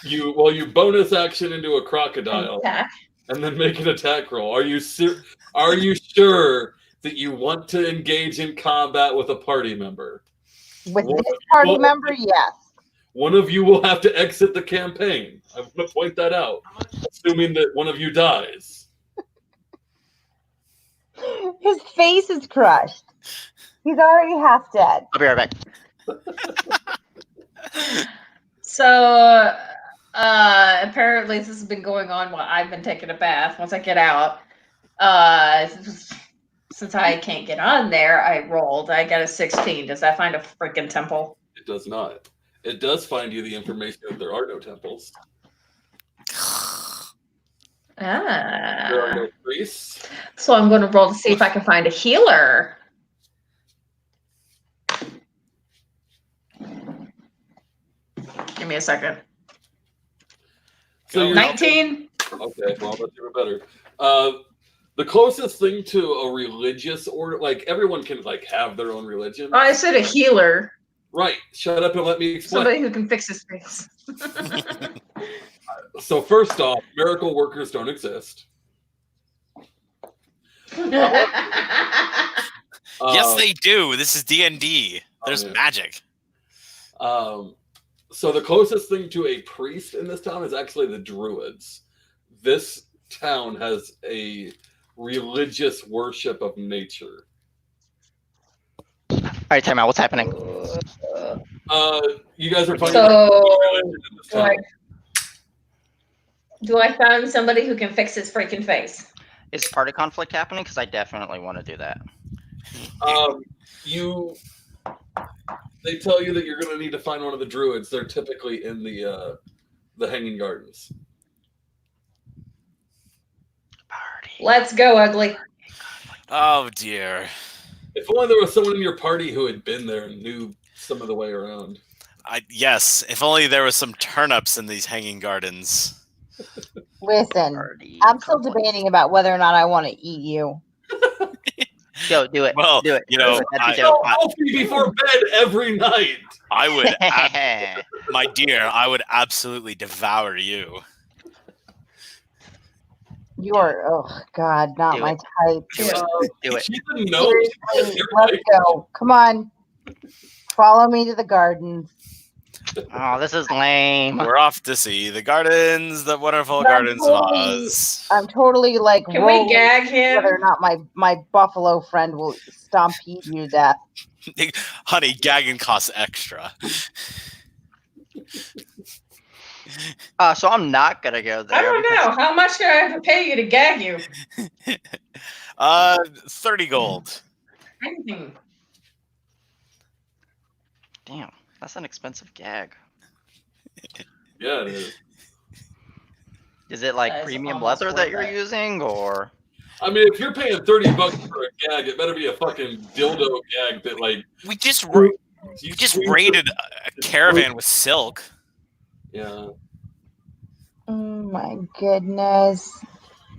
You bonus action into a crocodile Attack. and then make an attack roll. Are you sure that you want to engage in combat with a party member? With this party member, yes. One of you will have to exit the campaign. I'm going to point that out, assuming that one of you dies. His face is crushed. He's already half dead. I'll be right back. So apparently this has been going on while I've been taking a bath. Once I get out, since I can't get on there, I rolled. I got a 16. Does that find a freaking temple? It does not. It does find you the information that there are no temples. There are no priests. So I'm going to roll to see if I can find a healer. Give me a second. So you're 19. Okay, well that's even better. The closest thing to a religious order, like everyone can like have their own religion. I said a healer. Right. Shut up and let me explain. Somebody who can fix his face. So first off, miracle workers don't exist. Yes, they do. This is D&D. There's yeah. magic. So the closest thing to a priest in this town is actually the Druids. This town has a religious worship of nature. All right, time out. What's happening? You guys are finding So, religion in this town. do I find somebody who can fix his freaking face? Is party conflict happening? Because I definitely want to do that. They tell you that you're going to need to find one of the Druids. They're typically in the Hanging Gardens. Party. Let's go, ugly. Oh dear. If only there was someone in your party who had been there and knew some of the way around. Yes, if only there was some turnips in these hanging gardens. Listen, Party I'm still conflict. debating about whether or not I want to eat you. Go, do it. Well, do it. you know, That'd be So dope. healthy before bed every night. I would, my dear, I would absolutely devour you. You are, oh God, not Do my it. type. Do it. Do it. She didn't know. Seriously, let's go. Come on. Follow me to the gardens. Oh, this is lame. We're off to see the gardens, the wonderful But I'm gardens of totally- Oz. I'm totally like Can we rolling gag whether or him? not my buffalo friend will stampede you to death. Honey, gagging costs extra. So I'm not gonna go there. I don't know. How much do I have to pay you to gag you? 30 gold. Anything. Damn, that's an expensive gag. Yeah, it is. Is it like That's premium almost leather that worth you're it. using, or? I mean, if you're paying $30 for a gag, it better be a fucking dildo gag that, like, We just you raided a caravan with silk. Yeah. Oh my goodness.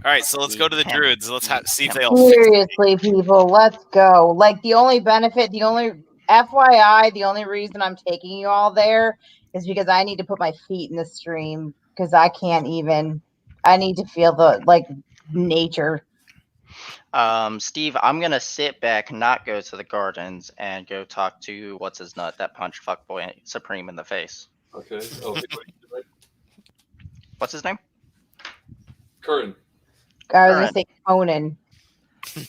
All right, so let's go to the Pimp. druids. Let's see if they'll fix it. Seriously, people, let's go. Like, the only benefit, the only FYI, the only reason I'm taking you all there is because I need to put my feet in the stream because I can't even. I need to feel the like nature. Steve, I'm gonna sit back, not go to the gardens, and go talk to what's his nut that punched Fuckboy Supreme in the face. Okay. Oh, wait. What's his name? Curran. I was gonna say Conan.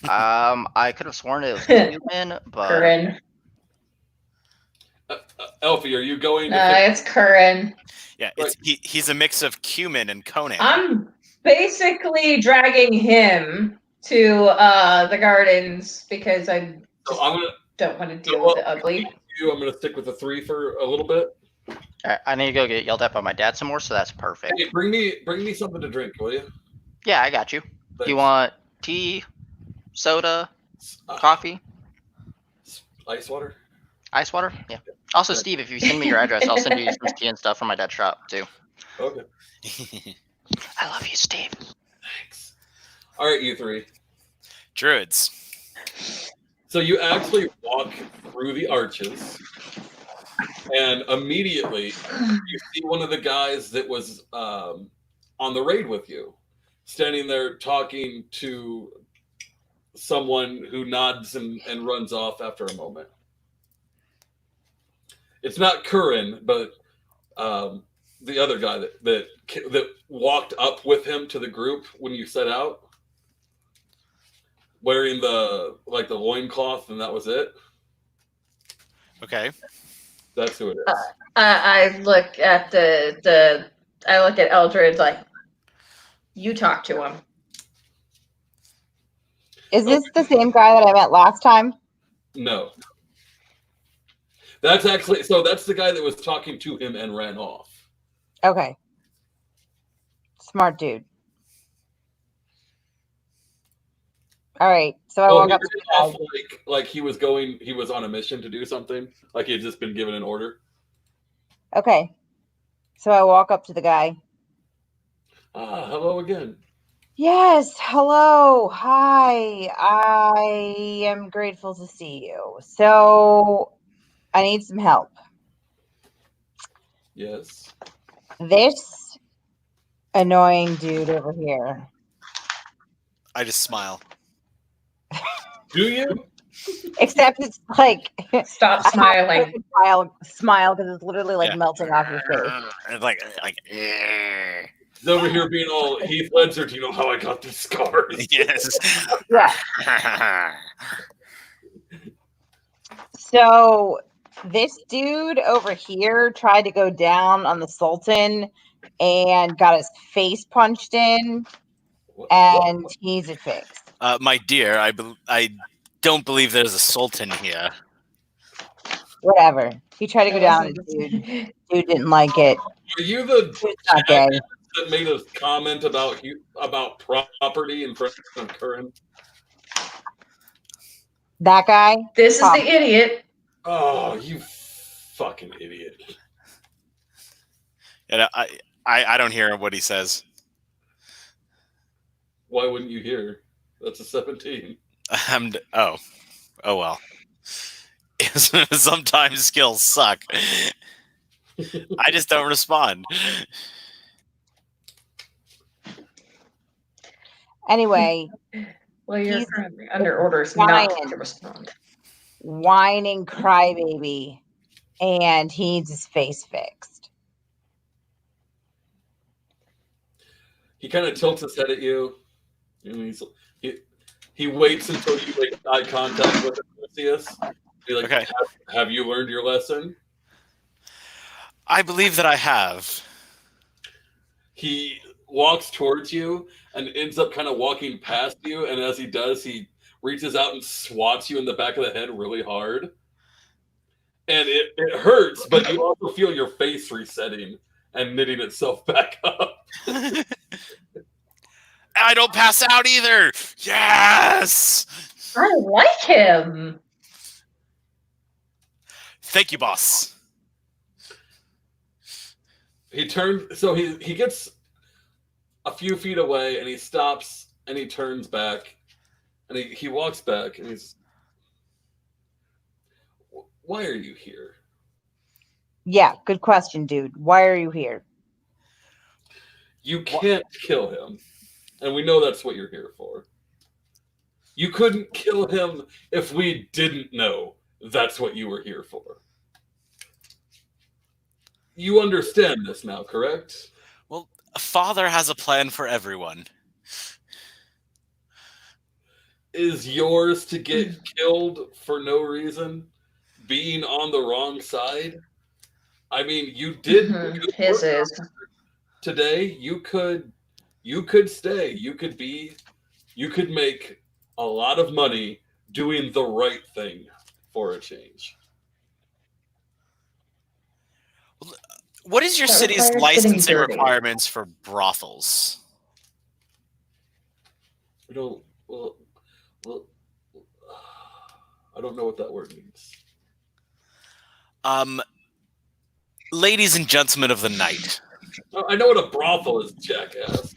I could have sworn it was human, but Curran. Elfie, are you going to It's Curran. Yeah, he's a mix of cumin and Conan. I'm basically dragging him to the gardens because I So I'm gonna don't want to deal with the ugly. I'm gonna stick with the 3 for a little bit. I need to go get yelled at by my dad some more, so that's perfect. Hey, bring me something to drink, will you? Yeah, I got you. Thanks. You want tea, soda, coffee, Ice water? ice water? Yeah. Also, Steve, if you send me your address, I'll send you some tea and stuff from my dad's shop too. Okay. I love you, Steve. Thanks. All right, you 3. Druids. So you actually walk through the arches, and immediately you see one of the guys that was on the raid with you, standing there talking to someone who nods and runs off after a moment. It's not Curran, but the other guy that walked up with him to the group when you set out, wearing the loincloth, and that was it. Okay. That's who it is. I look at I look at Eldred like, you talk to him. Is this the same guy that I met last time? No. That's the guy that was talking to him and ran off. Okay. Smart dude. All right. So I Oh, walk he up to ran the off guy. like he was on a mission to do something, like he had just been given an order. Okay. So I walk up to the guy. Hello again. Yes, hello. Hi. I am grateful to see you. So I need some help. Yes. This annoying dude over here. I just smile. Do you? Except it's like Stop smiling. smile because it's literally like Yeah. melting off your face. It's like eh. He's over here being all Heath Ledger. Do you know how I got these scars? Yes. Yeah. So this dude over here tried to go down on the Sultan and got his face punched in, and he's it fixed. My dear, I don't believe there's a sultan here. Whatever. He tried to go down on the dude. Dude didn't like it. Are you the Dude's not gay. that made a comment about property in front of Curran? That guy? This is the idiot. Oh, you fucking idiot. And I don't hear what he says. Why wouldn't you hear? That's a 17. Oh well. Sometimes skills suck. I just don't respond. Anyway, Well, you're He's currently under orders lying. not to respond. whining crybaby, and he needs his face fixed. He kind of tilts his head at you, and he waits until you make eye contact with him, Lucius. Be like, Okay. have you learned your lesson? I believe that I have. He walks towards you and ends up kind of walking past you, and as he does, he reaches out and swats you in the back of the head really hard. And it hurts, but you also feel your face resetting and knitting itself back up. I don't pass out either. Yes. I like him. Thank you, boss. He turns, so he gets a few feet away, and he stops, and he turns back, and he walks back, and he's, why are you here? Yeah, good question, dude. Why are you here? You can't kill him, and we know that's what you're here for. You couldn't kill him if we didn't know that's what you were here for. You understand this now, correct? Well, a father has a plan for everyone. Is yours to get killed for no reason? Being on the wrong side? I mean, you did good His work is. today. You could stay. You could make a lot of money doing the right thing for a change. What is your That city's requires getting licensing dirty. requirements for brothels? We don't. Well, I don't know what that word means. Ladies and gentlemen of the night. Oh, I know what a brothel is, jackass.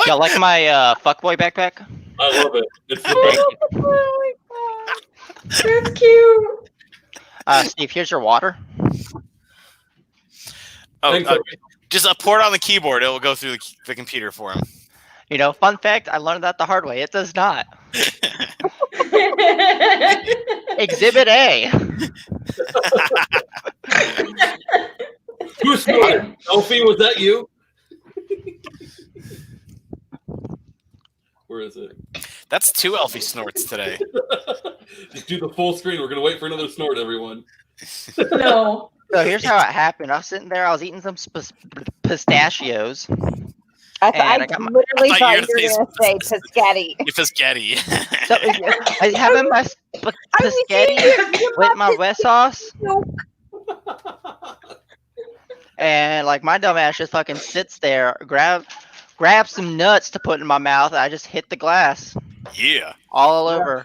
Y'all like my fuckboy backpack? I love it. It's the best. That's cute. Steve, here's your water. Oh, Thanks, just pour it on the keyboard. It will go through the computer for him. You know, fun fact, I learned that the hard way. It does not. Exhibit A. Who snorted? Elfie, was that you? Where is it? That's 2 Elfie snorts today. Just do the full screen. We're gonna wait for another snort, everyone. No. So here's how it happened. I was sitting there, I was eating some pistachios. I And I got my- literally I thought thought you you were were going to say Piscati. Piscetti. So I having my pistachetti with my wet sauce. And like my dumb ass just fucking sits there, grab some nuts to put in my mouth. And I just hit the glass Yeah. all over.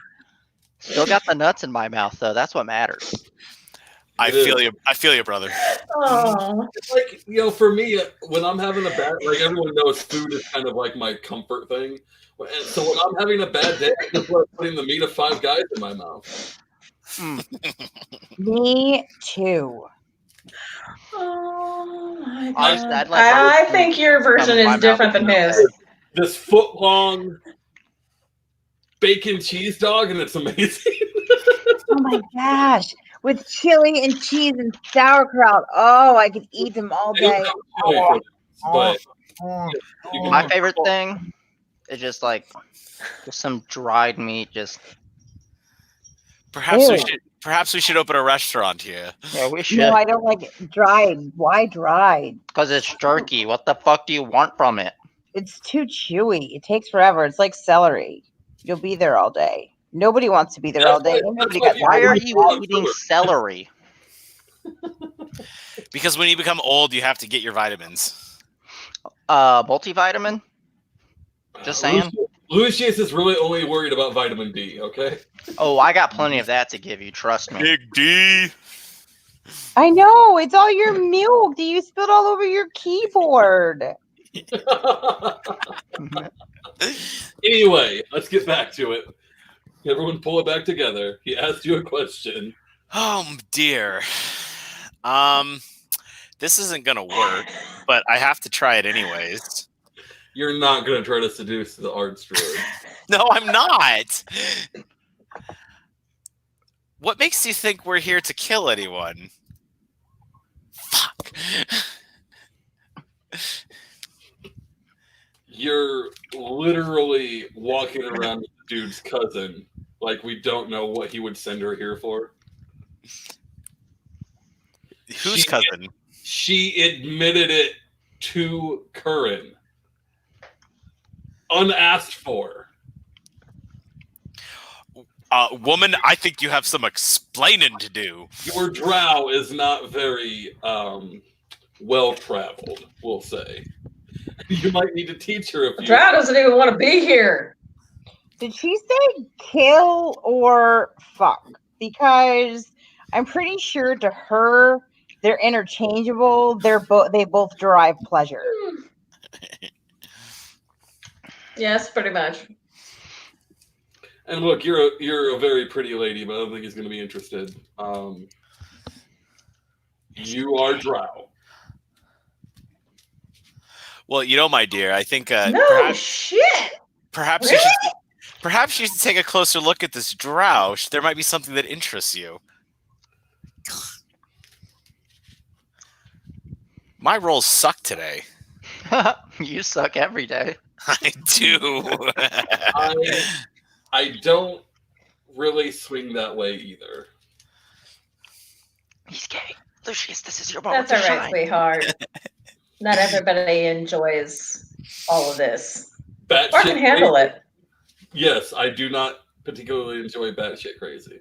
Still got the nuts in my mouth though. That's what matters. I feel you. I feel you, brother. Oh. It's like, for me, when I'm having a bad, like everyone knows, food is kind of like my comfort thing. And so when I'm having a bad day, I just love putting the meat of 5 guys in my mouth. Me too. Oh my Honestly, god. I'd let I Burger think King your version come to my is different mouth than and his. This foot-long bacon cheese dog, and it's amazing. Oh my gosh. With chili and cheese and sauerkraut. Oh, I could eat them all They don't day. have chili for this, but you can My do favorite thing is just some dried meat. Just Perhaps we Ew. should open a restaurant here. yeah, we No, should I don't like it dried. Why dried? because it's jerky. What the fuck do you want from it? It's too chewy. It takes forever. It's like celery. You'll be there all day. Nobody wants to be there all day. Nobody got Why time are to you do that. eating celery? Because when you become old, you have to get your vitamins. Multivitamin. Just saying. Lucius is really only worried about vitamin D, okay? Oh, I got plenty of that to give you. Trust me. Big D. I know. It's all your milk that you spilled all over your keyboard. Anyway, let's get back to it. Everyone pull it back together. He asked you a question. Oh dear. This isn't gonna work, but I have to try it anyways. You're not going to try to seduce the arts druid. No, I'm not. What makes you think we're here to kill anyone? Fuck. You're literally walking around with the dude's cousin like we don't know what he would send her here for. Whose cousin? She admitted it to Curran. Unasked for. Woman, I think you have some explaining to do. Your drow is not very well-traveled, we'll say. You might need to teach her a few. Drow doesn't even want to be here. Did she say kill or fuck? Because I'm pretty sure to her they're interchangeable. They both derive pleasure. Yes, pretty much. And look, you're a very pretty lady, but I don't think he's going to be interested. You are drow. Well, you know, my dear, I think No shit. perhaps Really? you should take a closer look at this drow. There might be something that interests you. My rolls suck today. You suck every day. I do. I don't really swing that way either. He's gay. Lucius, this is your moment That's to all right, shine. sweetheart. Not everybody enjoys all of this. Batshit Or can handle crazy? it. Yes, I do not particularly enjoy batshit crazy.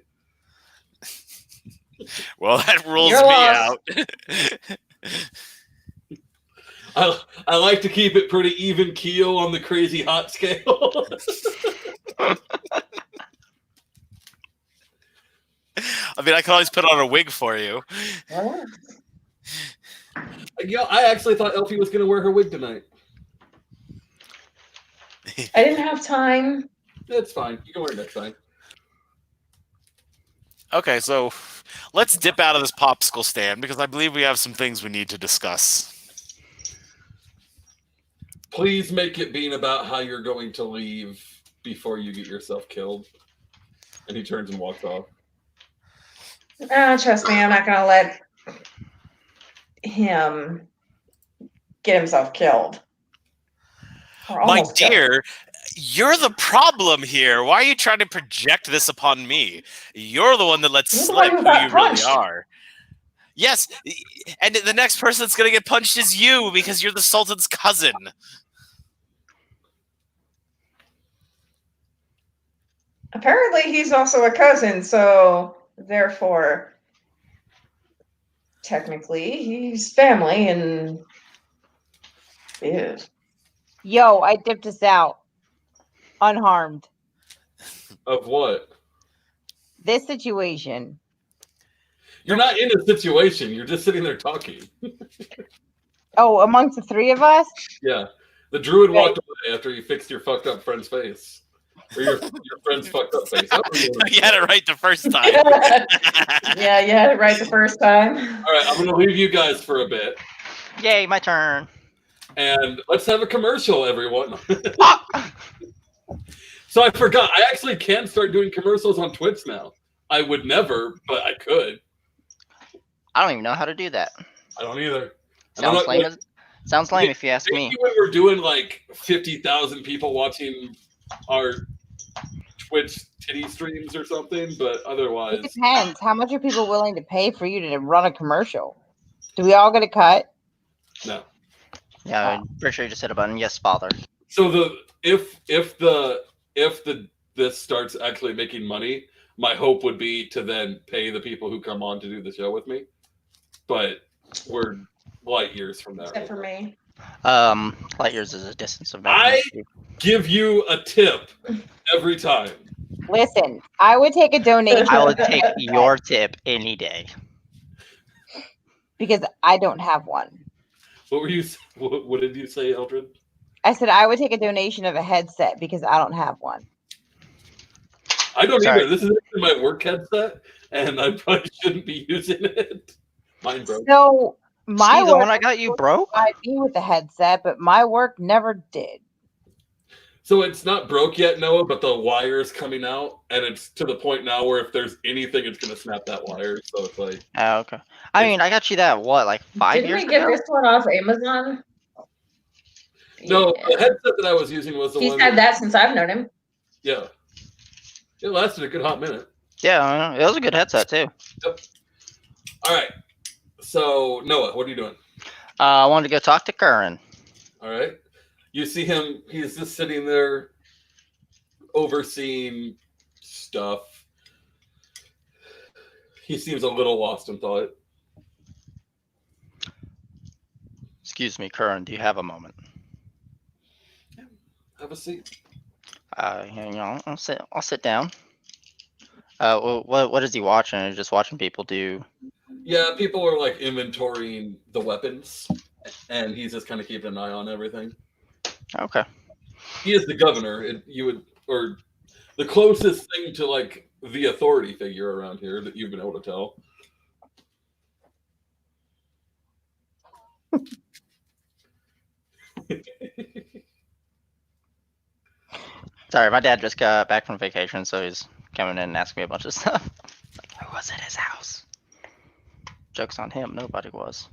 Well, that rules You're me lost. out. I like to keep it pretty even keel on the crazy hot scale. I mean, I can always put on a wig for you. Well, Yeah, I actually thought Elfie was going to wear her wig tonight. I didn't have time. That's fine. You can wear it next time. Okay, so let's dip out of this popsicle stand because I believe we have some things we need to discuss. Please make it be about how you're going to leave before you get yourself killed. And he turns and walks off. Trust me, I'm not going to let him get himself killed. We're My almost done. dear, you're the problem here. Why are you trying to project this upon me? You're the one that lets You're the slip one who who got you really punched. are. Yes, and the next person that's going to get punched is you because you're the Sultan's cousin. Apparently, he's also a cousin, so therefore, technically, he's family and is. Yo, I dipped us out unharmed. Of what? This situation. You're not in a situation. You're just sitting there talking. Oh, amongst the three of us? Yeah. The druid walked away after you fixed your fucked up friend's face. Or your friend's fucked up face. All You had it right the first time. Yeah, you had it right the first time. right, I'm gonna leave you guys for a bit, Yay, my turn. and let's have a commercial, everyone. Ah! So I forgot. I actually can start doing commercials on Twitch now. I would never, but I could. I don't even know how to do that. I don't either. Sounds lame. Sounds lame if you ask Maybe me. when we're doing like 50,000 people watching our Twitch titty streams or something, but otherwise, It depends. How much are people willing to pay for you to run a commercial? Do we all get a cut? no. Yeah, I'm pretty sure you just hit a button. Yes, father. So if this starts actually making money, my hope would be to then pay the people who come on to do the show with me. But we're light years from that. Except for me. Light years is a distance of I give you a tip every time. Listen, I would take a donation. I would take your tip any day. Because I don't have one. What were you? What did you say, Eldred? I said I would take a donation of a headset because I don't have one. I don't Sorry. either. This is actually my work headset, and I probably shouldn't be using it. Mine broke. So my Steve, the work one I got you broke? provide me with a headset, but my work never did. So it's not broke yet, Noah, but the wire's coming out, and it's to the point now where if there's anything, it's going to snap that wire. So it's like, Oh, okay. I mean, I got you that, what, like 5 Didn't years we get ago? this one off Amazon? no, Yeah. the headset that I was using was the He's one. had that since I've known him. Yeah. It lasted a good hot minute. Yeah, I know. It was a good headset, too. All right. So, Noah, what are you doing? I wanted to go talk to Curran. All right. You see him, he's just sitting there overseeing stuff. He seems a little lost in thought. Excuse me, Curran, do you have a moment? Have a seat. I'll sit down. What is he watching? Is he just watching people do? Yeah, people are like inventorying the weapons, and he's just kind of keeping an eye on everything. Okay. He is the governor. Or the closest thing to like the authority figure around here that you've been able to tell. Sorry, my dad just got back from vacation, so he's coming in and asking me a bunch of stuff. Like, who was at his house? Joke's on him. Nobody was.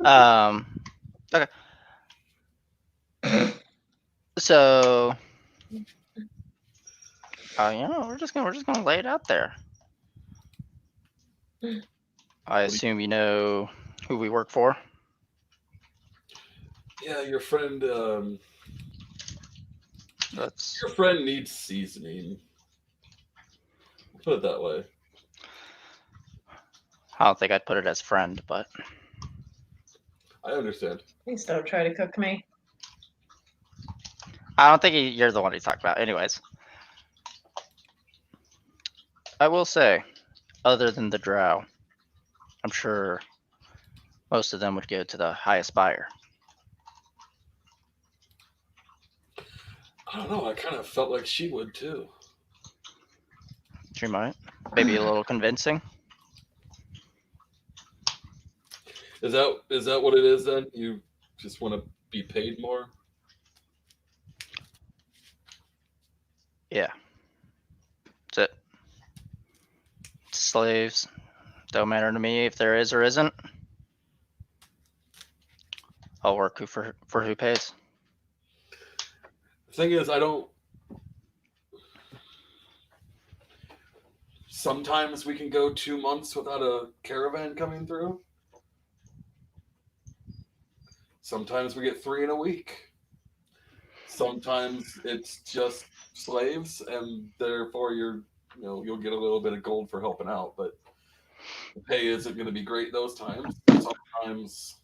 Okay. So, we're just gonna lay it out there. I assume you know who we work for. Yeah, your friend. That's Your friend needs seasoning. Put it that way. I don't think I'd put it as friend, but I understand. Please don't try to cook me. I don't think you're the one he's talking about. Anyways, I will say, other than the drow, I'm sure most of them would go to the highest buyer. I don't know. I kind of felt like she would too. She might. Maybe a little convincing. Is that what it is then? You just want to be paid more? Yeah. That's it. Slaves. Don't matter to me if there is or isn't. I'll work for who pays. The thing is, I don't. Sometimes we can go 2 months without a caravan coming through. Sometimes we get 3 in a week. Sometimes it's just slaves, and therefore you'll get a little bit of gold for helping out, but the pay isn't going to be great those times. Sometimes.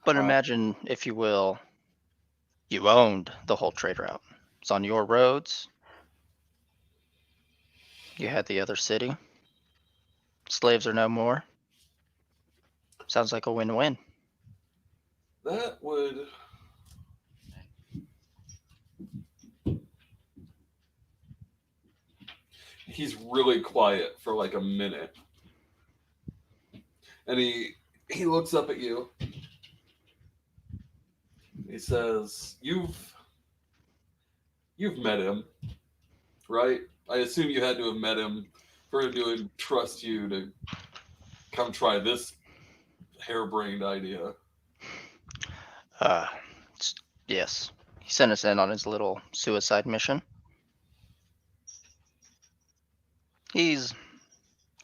But imagine, if you will, you owned the whole trade route. It's on your roads. You had the other city. Slaves are no more. Sounds like a win-win. That would he's really quiet for like a minute. And he looks up at you. He says, You've met him, right? I assume you had to have met him for him to trust you to come try this harebrained idea. Yes. He sent us in on his little suicide mission. He's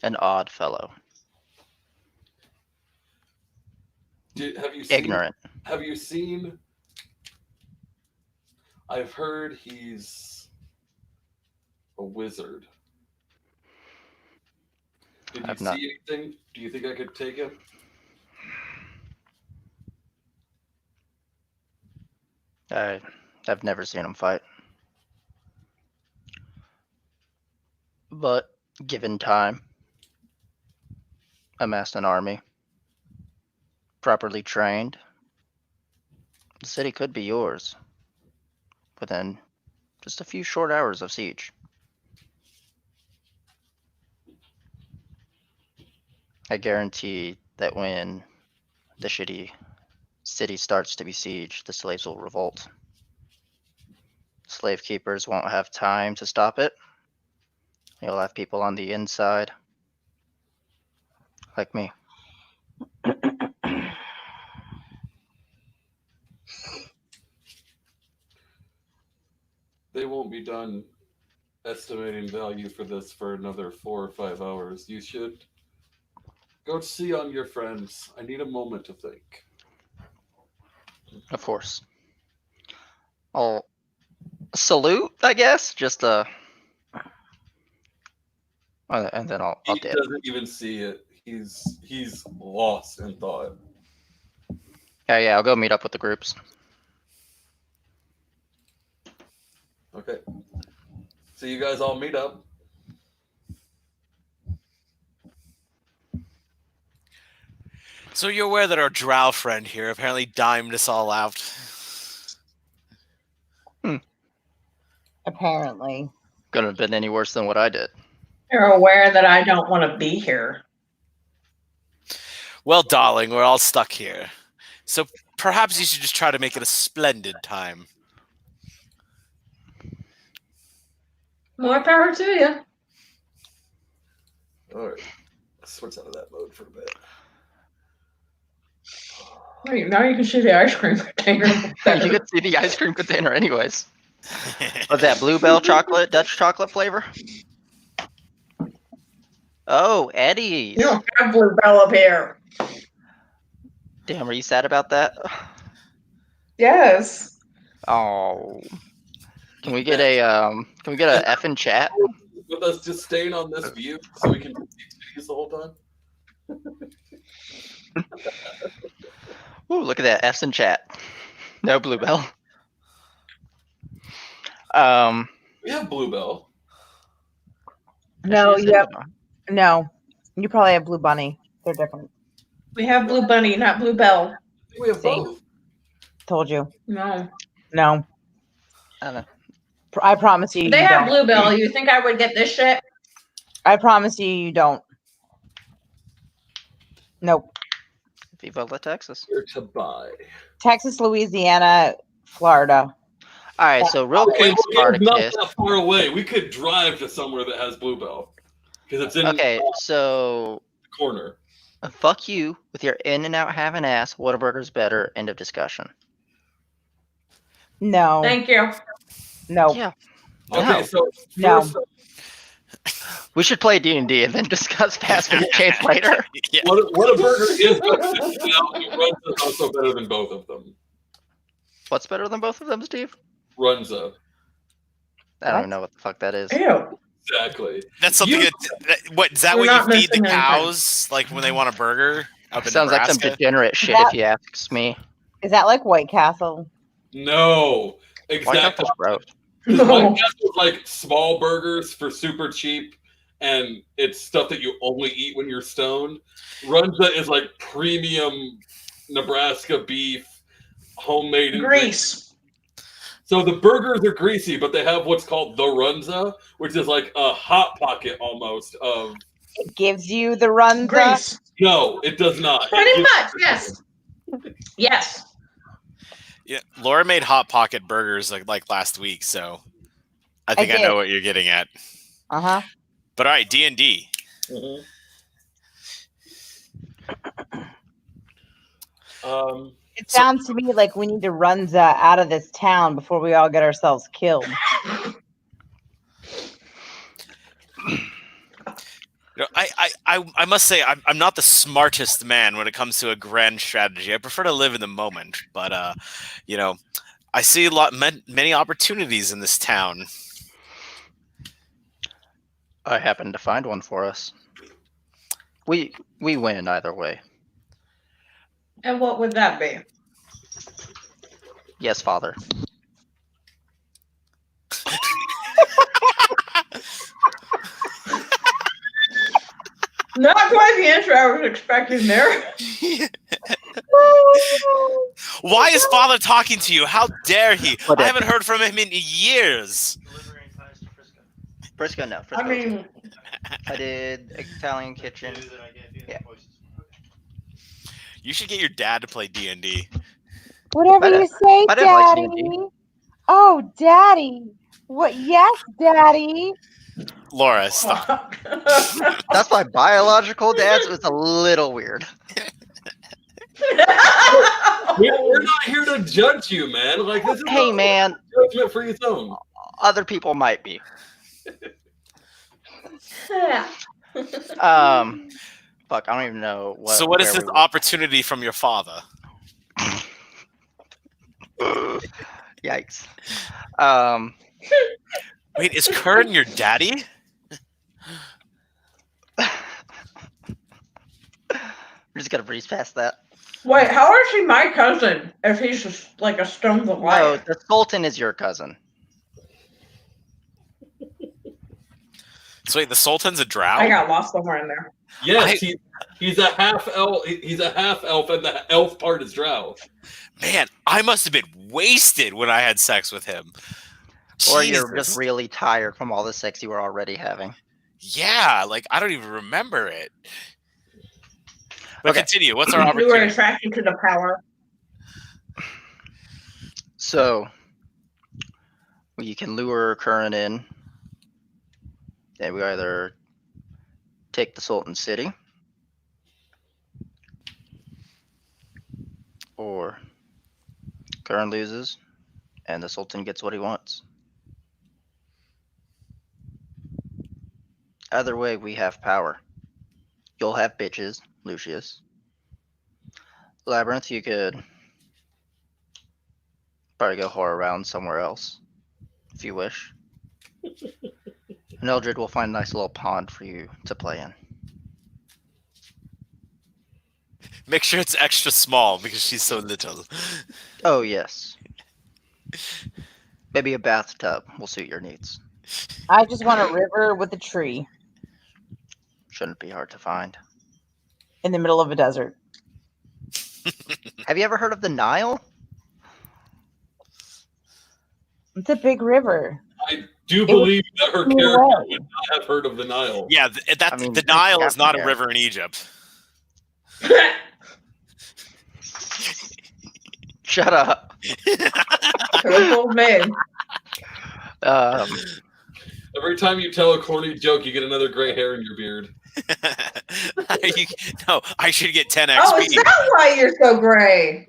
an odd fellow. Have you Ignorant. Have you seen? I've heard he's a wizard. Did you see anything? Do you think I could take him? I've never seen him fight. But given time, amassed an army, properly trained, the city could be yours within just a few short hours of siege. I guarantee that when the shitty city starts to be sieged, the slaves will revolt. Slave keepers won't have time to stop it. You'll have people on the inside, like me. They won't be done estimating value for this for another 4 or 5 hours. You should go see on your friends. I need a moment to think. Of course. I'll salute, I guess. Just and then I'll He dip. doesn't even see it. He's lost in thought. Yeah, I'll go meet up with the groups. Okay. So you guys all meet up. So you're aware that our drow friend here apparently dimed us all out. Apparently. Couldn't have been any worse than what I did. You're aware that I don't want to be here. Well, darling, we're all stuck here. So perhaps you should just try to make it a splendid time. More power to you. All right. Switch out of that mode for a bit. Wait, now you can see the ice cream container. You could see the ice cream container anyways. Was that Bluebell chocolate, Dutch chocolate flavor? Oh, Eddie's. You don't have Bluebell up here. Damn, are you sad about that? Yes. Oh. Can we get a F in chat? With us just staying on this view so we can see titties the whole time? Ooh, look at that. F's in chat. No Bluebell. We have Bluebell. No, She's you have, in- no. You probably have Blue Bunny. They're different. We have Blue Bunny, not Bluebell. We have See? both. Told you. No. No. I don't know. I promise you. They you have don't. Bluebell. You think I would get this shit? I promise you don't. Nope. Viva La Texas. Here to buy. Texas, Louisiana, Florida. All right, so real Okay, quick, well, it's not Spartacus. that far away. We could drive to somewhere that has Bluebell. Because it's in Okay, the so corner. fuck you with your in and out having ass. Whataburger's better. End of discussion. No. Thank you. No. Yeah. Okay, No. so No. first, We should play D&D and then discuss fast food chains later. Yeah. what a burger is good now, and Runza is also better than both of them. What's better than both of them, Steve? Runza. I don't What? even know what the fuck that is. Ew. Exactly. That's something. You- What is that? You're What not you feed the missing anything. cows like when they want a burger up in Sounds like some Nebraska? degenerate shit That- if you ask me. Is that like White Castle? No. White Exactly. Castle's gross. White Castle is like small burgers for super cheap, and it's stuff that you only eat when you're stoned. Runza is like premium Nebraska beef, homemade ingredients. Grease. So the burgers are greasy, but they have what's called the runza, which is like a hot pocket almost of. It gives you the runza. Grease. No, it does not. Pretty much, yes. Yes. Yeah, Laura made hot pocket burgers like last week, so I think I know what you're getting at. Uh-huh. But all right, D&D. Mm-hmm. It sounds to me like we need to runza out of this town before we all get ourselves killed. You know, I must say I'm not the smartest man when it comes to a grand strategy. I prefer to live in the moment, but you know, I see many opportunities in this town. I happen to find one for us. We win either way. And what would that be? Yes, Father. Not quite the answer I was expecting there. Why is Father talking to you? How dare he? What I if- haven't heard from him in years. Frisco, no. Frisco. I mean, I did Italian kitchen. Yeah. You should get your dad to play D&D. Whatever My dad- you say, my dad likes Daddy. D&D. Oh, Daddy. What? Yes, Daddy. Laura, stop. That's my biological dad, so it's a little weird. We're not here to judge you, man. Like this is Hey, not man, judgment for your own. other people might be. Fuck, I don't even know what. So what is where this we were. opportunity from your father? Yikes. Wait, is Curran your daddy? We're just gonna breeze past that. Wait, how is he my cousin if he's just like a stone's No, alive? the Sultan is your cousin. So wait, the Sultan's a drow? I got lost somewhere in there. Yes, he's a half elf. He's a half elf, and the elf part is drow. Man, I must have been wasted when I had sex with him. Or you're Jesus. just really tired from all the sex you were already having. Yeah, like I don't even remember it. But Okay. continue. What's our You were opportunity? attracted to the power. So, you can lure Curran in. And we either take the Sultan City, or Curran loses, and the Sultan gets what he wants. Either way, we have power. You'll have bitches, Lucius. Labyrinth, you could probably go whore around somewhere else, if you wish. And Eldred will find a nice little pond for you to play in. Make sure it's extra small because she's so little. Oh, yes. Maybe a bathtub will suit your needs. I just want a river with a tree Shouldn't be hard to find. in the middle of a desert. Have you ever heard of the Nile? It's a big river. I do believe that her No character way. would not have heard of the Nile. Yeah, I mean, the Nile is not a yeah. river in Egypt. Shut up. Total man. Every time you tell a corny joke, you get another gray hair in your beard. No, I should get 10 XP. Oh, is that why you're so gray?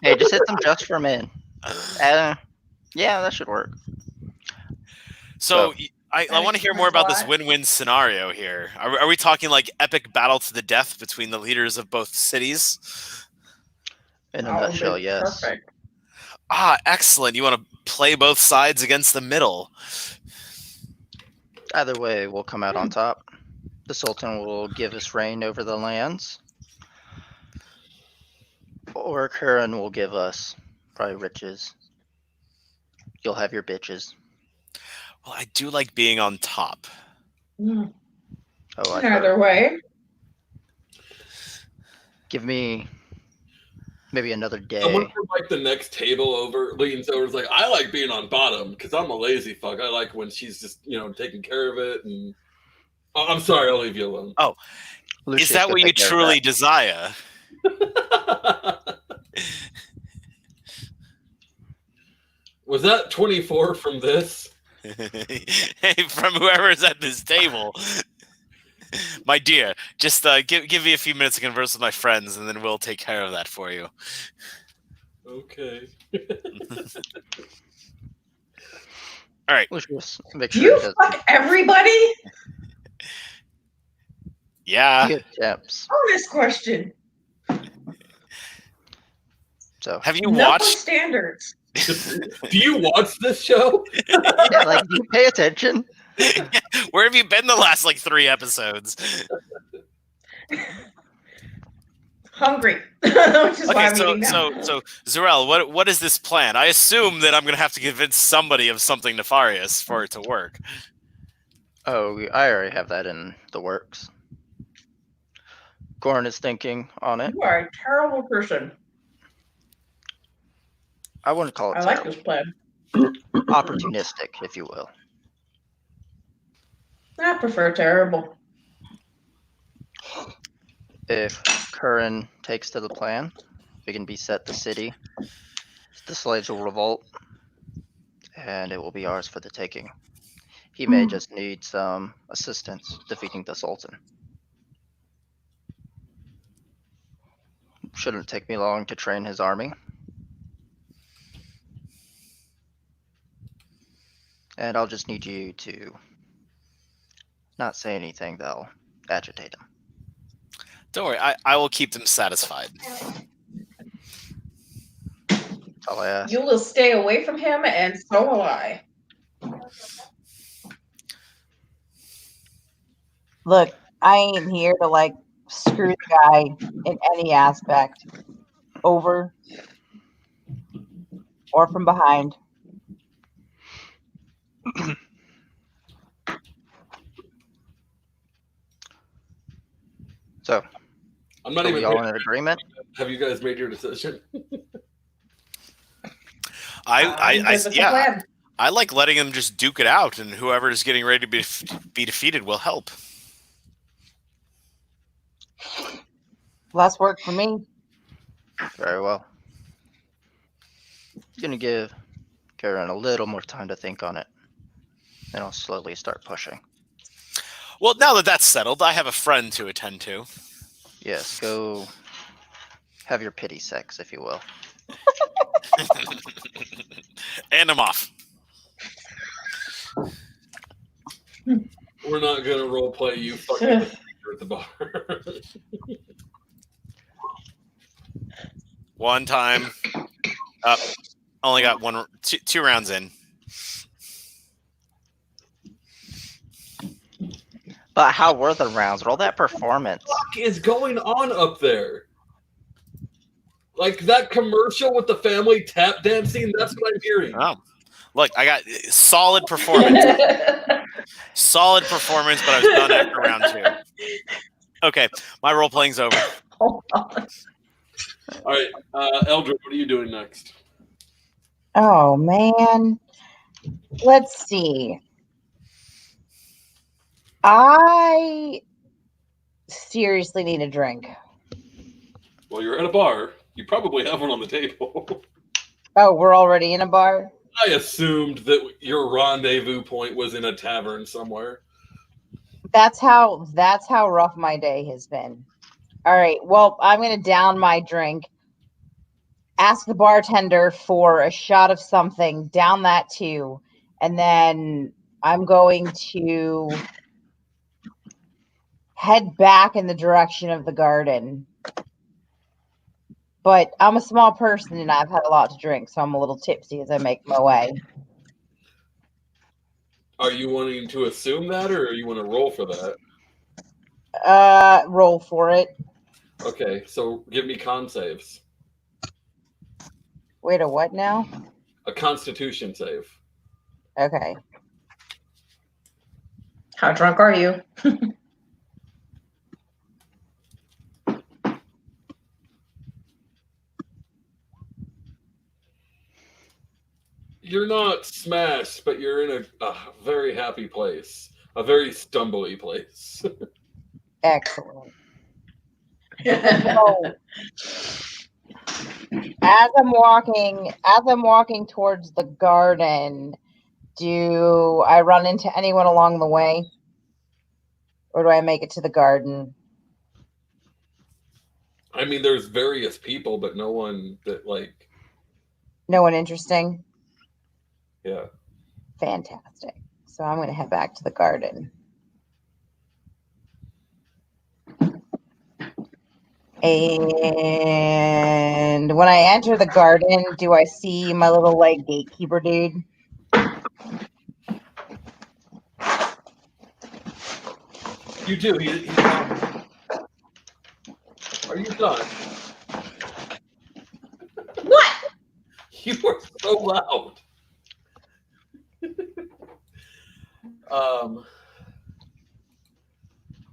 Hey, just hit them just for men. Yeah, that should work. So I want to hear more about this win-win scenario here. Are we talking like epic battle to the death between the leaders of both cities? In a That would be nutshell, yes. Perfect. Ah, excellent. You want to play both sides against the middle. Either way, we'll come out on top. The Sultan will give us reign over the lands. Or Curran will give us probably riches. You'll have your bitches. Well, I do like being on top. Mm. Oh, I've Either heard. way. Give me Maybe another Someone day. from like the next table over leans over is like, I like being on bottom because I'm a lazy fuck. I like when she's just taking care of it. And I'm sorry, I'll leave you alone. Oh, Lucius, is that go what you take care of truly that. desire? Was that 24 from this? Hey, from whoever's at this table. My dear, just give me a few minutes to converse with my friends, and then we'll take care of that for you. Okay. All right. Lucius, make Do sure he you does fuck everybody? Yeah. good tips. Honest question. So Have you No watched? standards. Do you watch this show? yeah, like you pay attention. Where have you been the last like 3 episodes? Hungry. Which is why Okay, I'm eating now. so Zarel, what is this plan? I assume that I'm gonna have to convince somebody of something nefarious for it to work. Oh, I already have that in the works. Gorn is thinking on it. You are a terrible person. I wouldn't call it I like terrible. this plan. Opportunistic, if you will. I prefer terrible. If Curran takes to the plan, we can beset the city. The slaves will revolt, and it will be ours for the taking. He may just need some assistance defeating the Sultan. Shouldn't take me long to train his army. And I'll just need you to not say anything that'll agitate him. Don't worry, I will keep them satisfied. That's all I ask. You will stay away from him, and so will I. Look, I ain't here to like screw the guy in any aspect, over or from behind. So, I'm not are even. we all in agreement? Have you guys made your decision? Because it's a Yeah, plan. I like letting them just duke it out, and whoever is getting ready to be defeated will help. Less work for me. Very well. Gonna give Karen a little more time to think on it. And I'll slowly start pushing. Well, now that that's settled, I have a friend to attend to. Yes, go have your pity sex, if you will. And I'm off. We're not gonna role play you fucking the speaker at the bar. One time. Up. Only got two rounds in. But how were the rounds? Roll that performance. What is going on up there? Like that commercial with the family tap dancing, that's what I'm hearing. Oh. Look, I got solid performance. Solid performance, but I was done after round 2. Okay, my role playing's over. Hold on. All right, Eldred, what are you doing next? Oh man. Let's see. I seriously need a drink. Well, you're at a bar. You probably have one on the table. Oh, we're already in a bar? I assumed that your rendezvous point was in a tavern somewhere. That's how rough my day has been. All right. Well, I'm going to down my drink. Ask the bartender for a shot of something, down that too. And then I'm going to head back in the direction of the garden. But I'm a small person and I've had a lot to drink, so I'm a little tipsy as I make my way. Are you wanting to assume that, or you want to roll for that? Roll for it. Okay, so give me con saves. Wait, a what now? A Constitution save. Okay. How drunk are you? You're not smashed, but you're in a very happy place, a very stumbly place. Excellent. So as I'm walking towards the garden, do I run into anyone along the way? Or do I make it to the garden? I mean, there's various people, but no one that like, No one interesting? yeah. Fantastic. So I'm going to head back to the garden. And when I enter the garden, do I see my little like gatekeeper dude? You do. He's done. Are you done? What? You are so loud.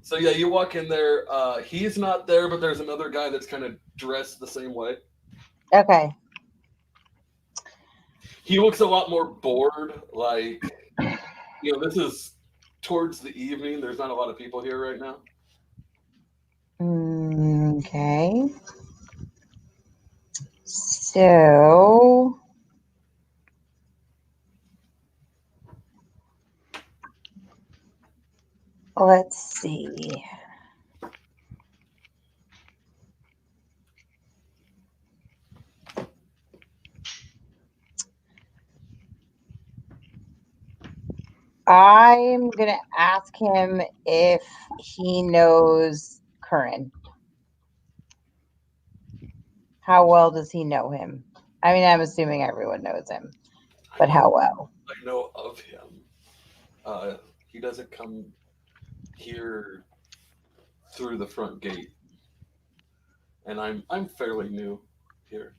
So yeah, you walk in there. He's not there, but there's another guy that's kind of dressed the same way. Okay. He looks a lot more bored. Like, this is towards the evening. There's not a lot of people here right now. Okay. So let's see. I'm going to ask him if he knows Curran. How well does he know him? I mean, I'm assuming everyone knows him, but how well? I know of him. He doesn't come here through the front gate, and I'm fairly new here.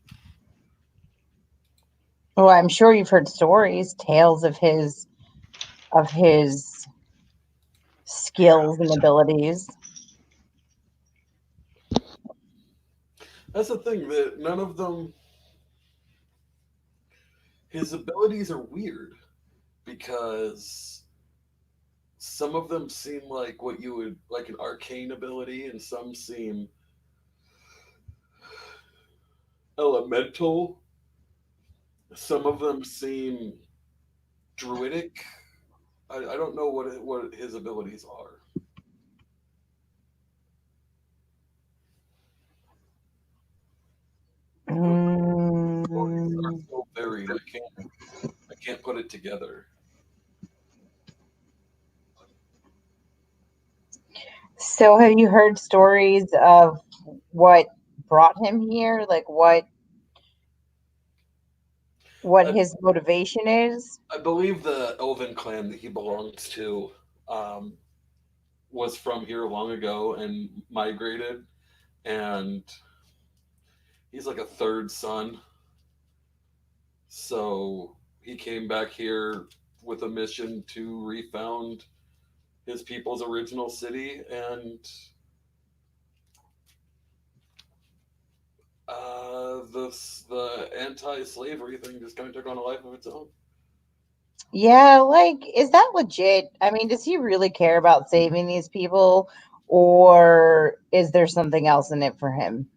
Well, I'm sure you've heard stories, tales of his skills and abilities. That's the thing, that none of them. His abilities are weird because some of them seem like what you would like an arcane ability, and some seem elemental. Some of them seem druidic. I don't know what his abilities are. Are so varied. I can't put it together. So have you heard stories of what brought him here? Like what his motivation is? I believe the Elven clan that he belongs to was from here long ago and migrated, and he's like a third son. So he came back here with a mission to refound his people's original city, and the anti-slavery thing just kind of took on a life of its own. Yeah, like, is that legit? I mean, does he really care about saving these people, or is there something else in it for him?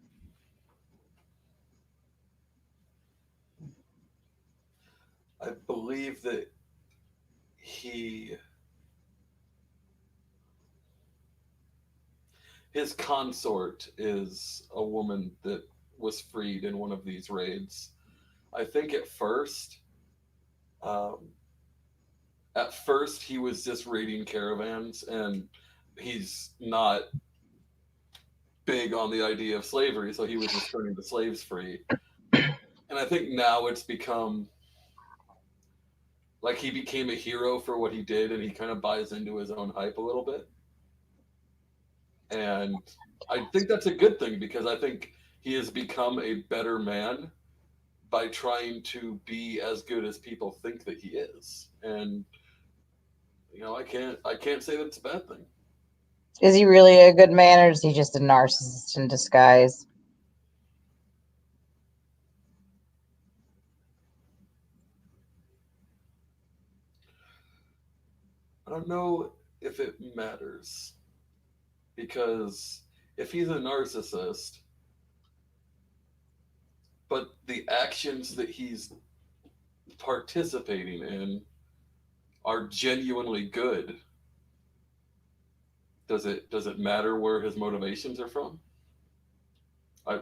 I believe that his consort is a woman that was freed in one of these raids. I think at first he was just raiding caravans, and he's not big on the idea of slavery, so he was just turning the slaves free. And I think now it's become like he became a hero for what he did, and he kind of buys into his own hype a little bit. And I think that's a good thing, because I think he has become a better man by trying to be as good as people think that he is. And I can't say that it's a bad thing. Is he really a good man, or is he just a narcissist in disguise? don't know if it matters, because if he's a narcissist, but the actions that he's participating in are genuinely good, does it matter where his motivations are from?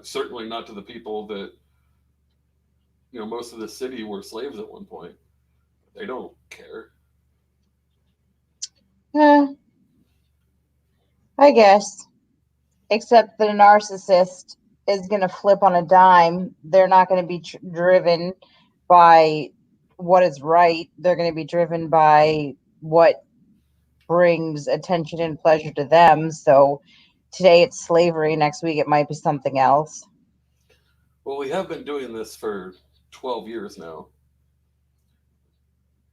Certainly not to the people that, most of the city were slaves at one point. They don't care. I guess. Except that a narcissist is going to flip on a dime. They're not going to be driven by what is right. They're going to be driven by what brings attention and pleasure to them. So today it's slavery. Next week it might be something else. Well, we have been doing this for 12 years now.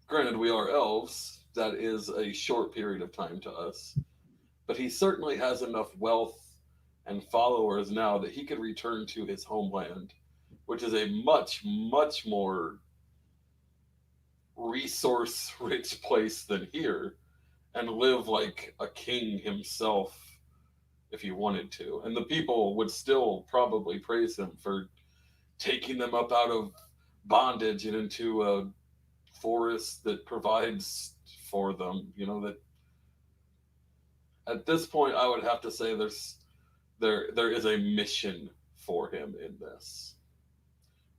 Granted, we are elves. That is a short period of time to us. But he certainly has enough wealth and followers now that he could return to his homeland, which is a much, much more resource rich place than here, and live like a king himself if he wanted to. And the people would still probably praise him for taking them up out of bondage and into a forest that provides for them. That at this point, I would have to say there is a mission for him in this,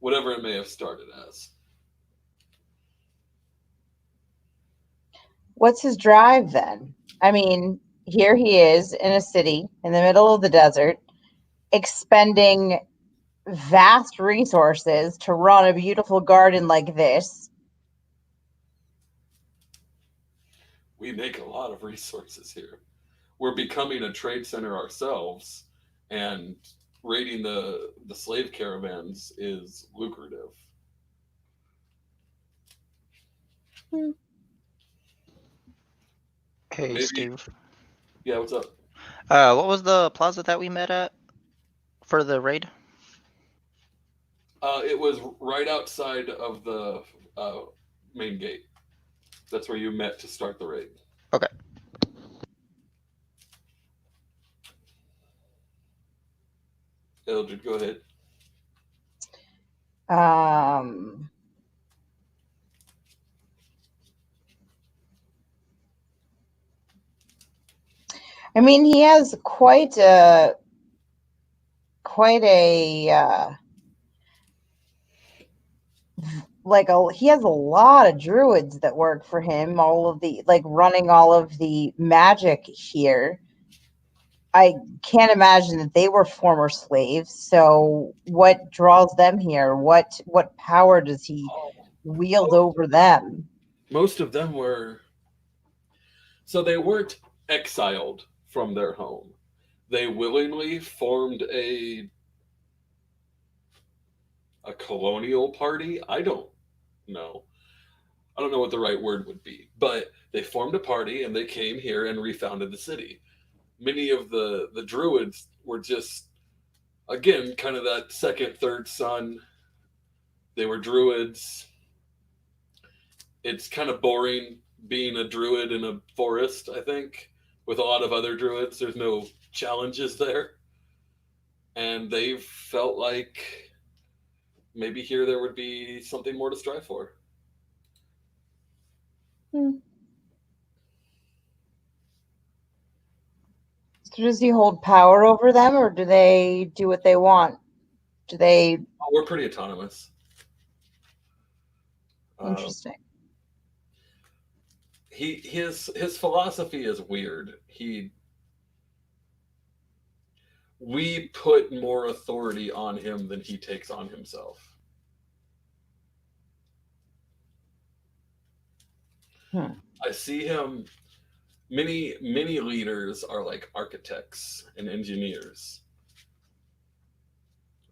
whatever it may have started as. What's his drive then? I mean, here he is in a city in the middle of the desert, expending vast resources to run a beautiful garden like this. We make a lot of resources here. We're becoming a trade center ourselves, and raiding the slave caravans is lucrative. Hey, Maybe. Steve. Yeah, what's up? What was the plaza that we met at for the raid? It was right outside of the main gate. That's where you met to start the raid. Okay. Eldred, go ahead. I mean, he has quite a he has a lot of druids that work for him, all of the running all of the magic here. I can't imagine that they were former slaves. So what draws them here? What power does he wield over them? Most of them were. So they weren't exiled from their home. They willingly formed a colonial party. I don't know. I don't know what the right word would be, but they formed a party and they came here and refounded the city. Many of the druids were just, again, kind of that second, third son. They were druids. It's kind of boring being a druid in a forest, I think, with a lot of other druids. There's no challenges there. And they felt like maybe here there would be something more to strive for. So does he hold power over them, or do they do what they want? Do they? We're pretty autonomous. Interesting. His philosophy is weird. We put more authority on him than he takes on himself. I see him. Many leaders are like architects and engineers,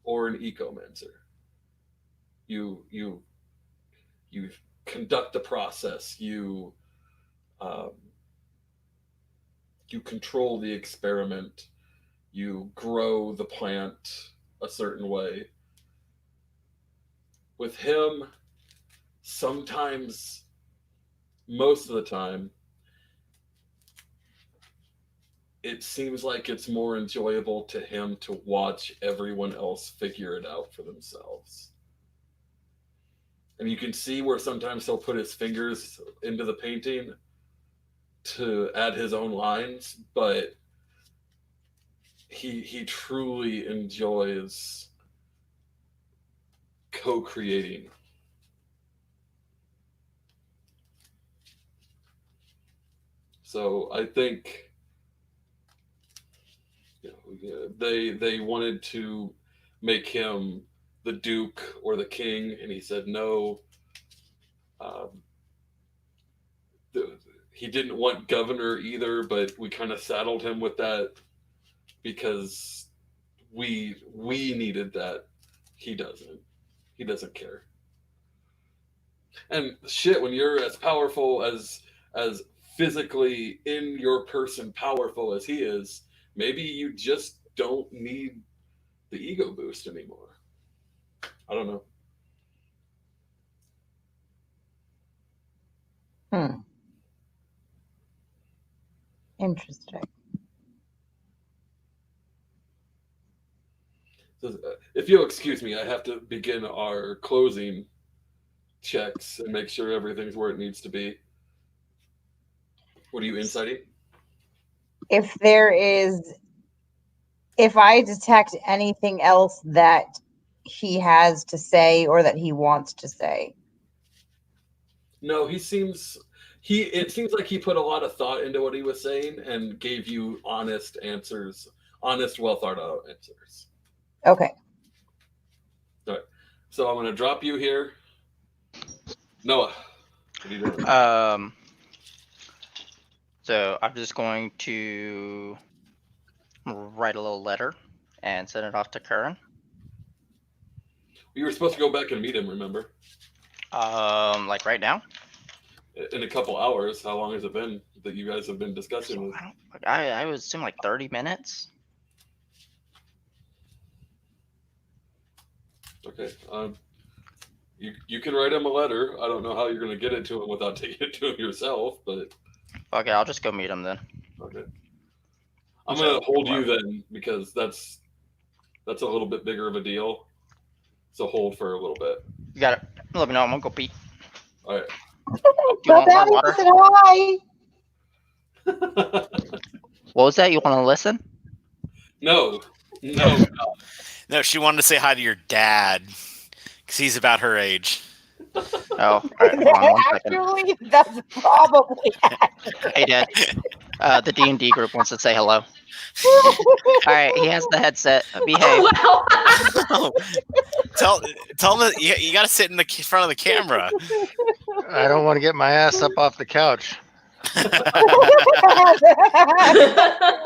or an ecomancer. You conduct the process. You control the experiment. You grow the plant a certain way. With him, sometimes, most of the time, it seems like it's more enjoyable to him to watch everyone else figure it out for themselves. And you can see where sometimes he'll put his fingers into the painting to add his own lines, but he truly enjoys co-creating. So I think they wanted to make him the Duke or the King, and he said no. He didn't want governor either, but we kind of saddled him with that because we needed that. He doesn't care. And shit, when you're as powerful as physically in your person powerful as he is, maybe you just don't need the ego boost anymore. I don't know. Interesting. So, if you'll excuse me, I have to begin our closing checks and make sure everything's where it needs to be. What are you inciting? If I detect anything else that he has to say or that he wants to say. No, it seems like he put a lot of thought into what he was saying and gave you honest answers, honest, well thought out answers. Okay. All right. So I'm going to drop you here. Noah, what are you doing? So I'm just going to write a little letter and send it off to Curran. You were supposed to go back and meet him, remember? Like right now? In a couple hours. How long has it been that you guys have been discussing this? I would assume like 30 minutes. Okay. You can write him a letter. I don't know how you're going to get it to him without taking it to him yourself, but Okay, I'll just go meet him then. okay. I'm going to hold you then because that's a little bit bigger of a deal. So hold for a little bit. You got it. Let me know. I'm gonna go pee. All right. Do you want more water? Hi. What was that? You want to listen? No. No, she wanted to say hi to your dad because he's about her age. Oh, all right, hold on one second. Actually, that's probably accurate. Hey, Dad. The D&D group wants to say hello. All right, he has the headset. Behave. Oh, wow. Tell him that you got to sit in the front of the camera. I don't want to get my ass up off the couch. That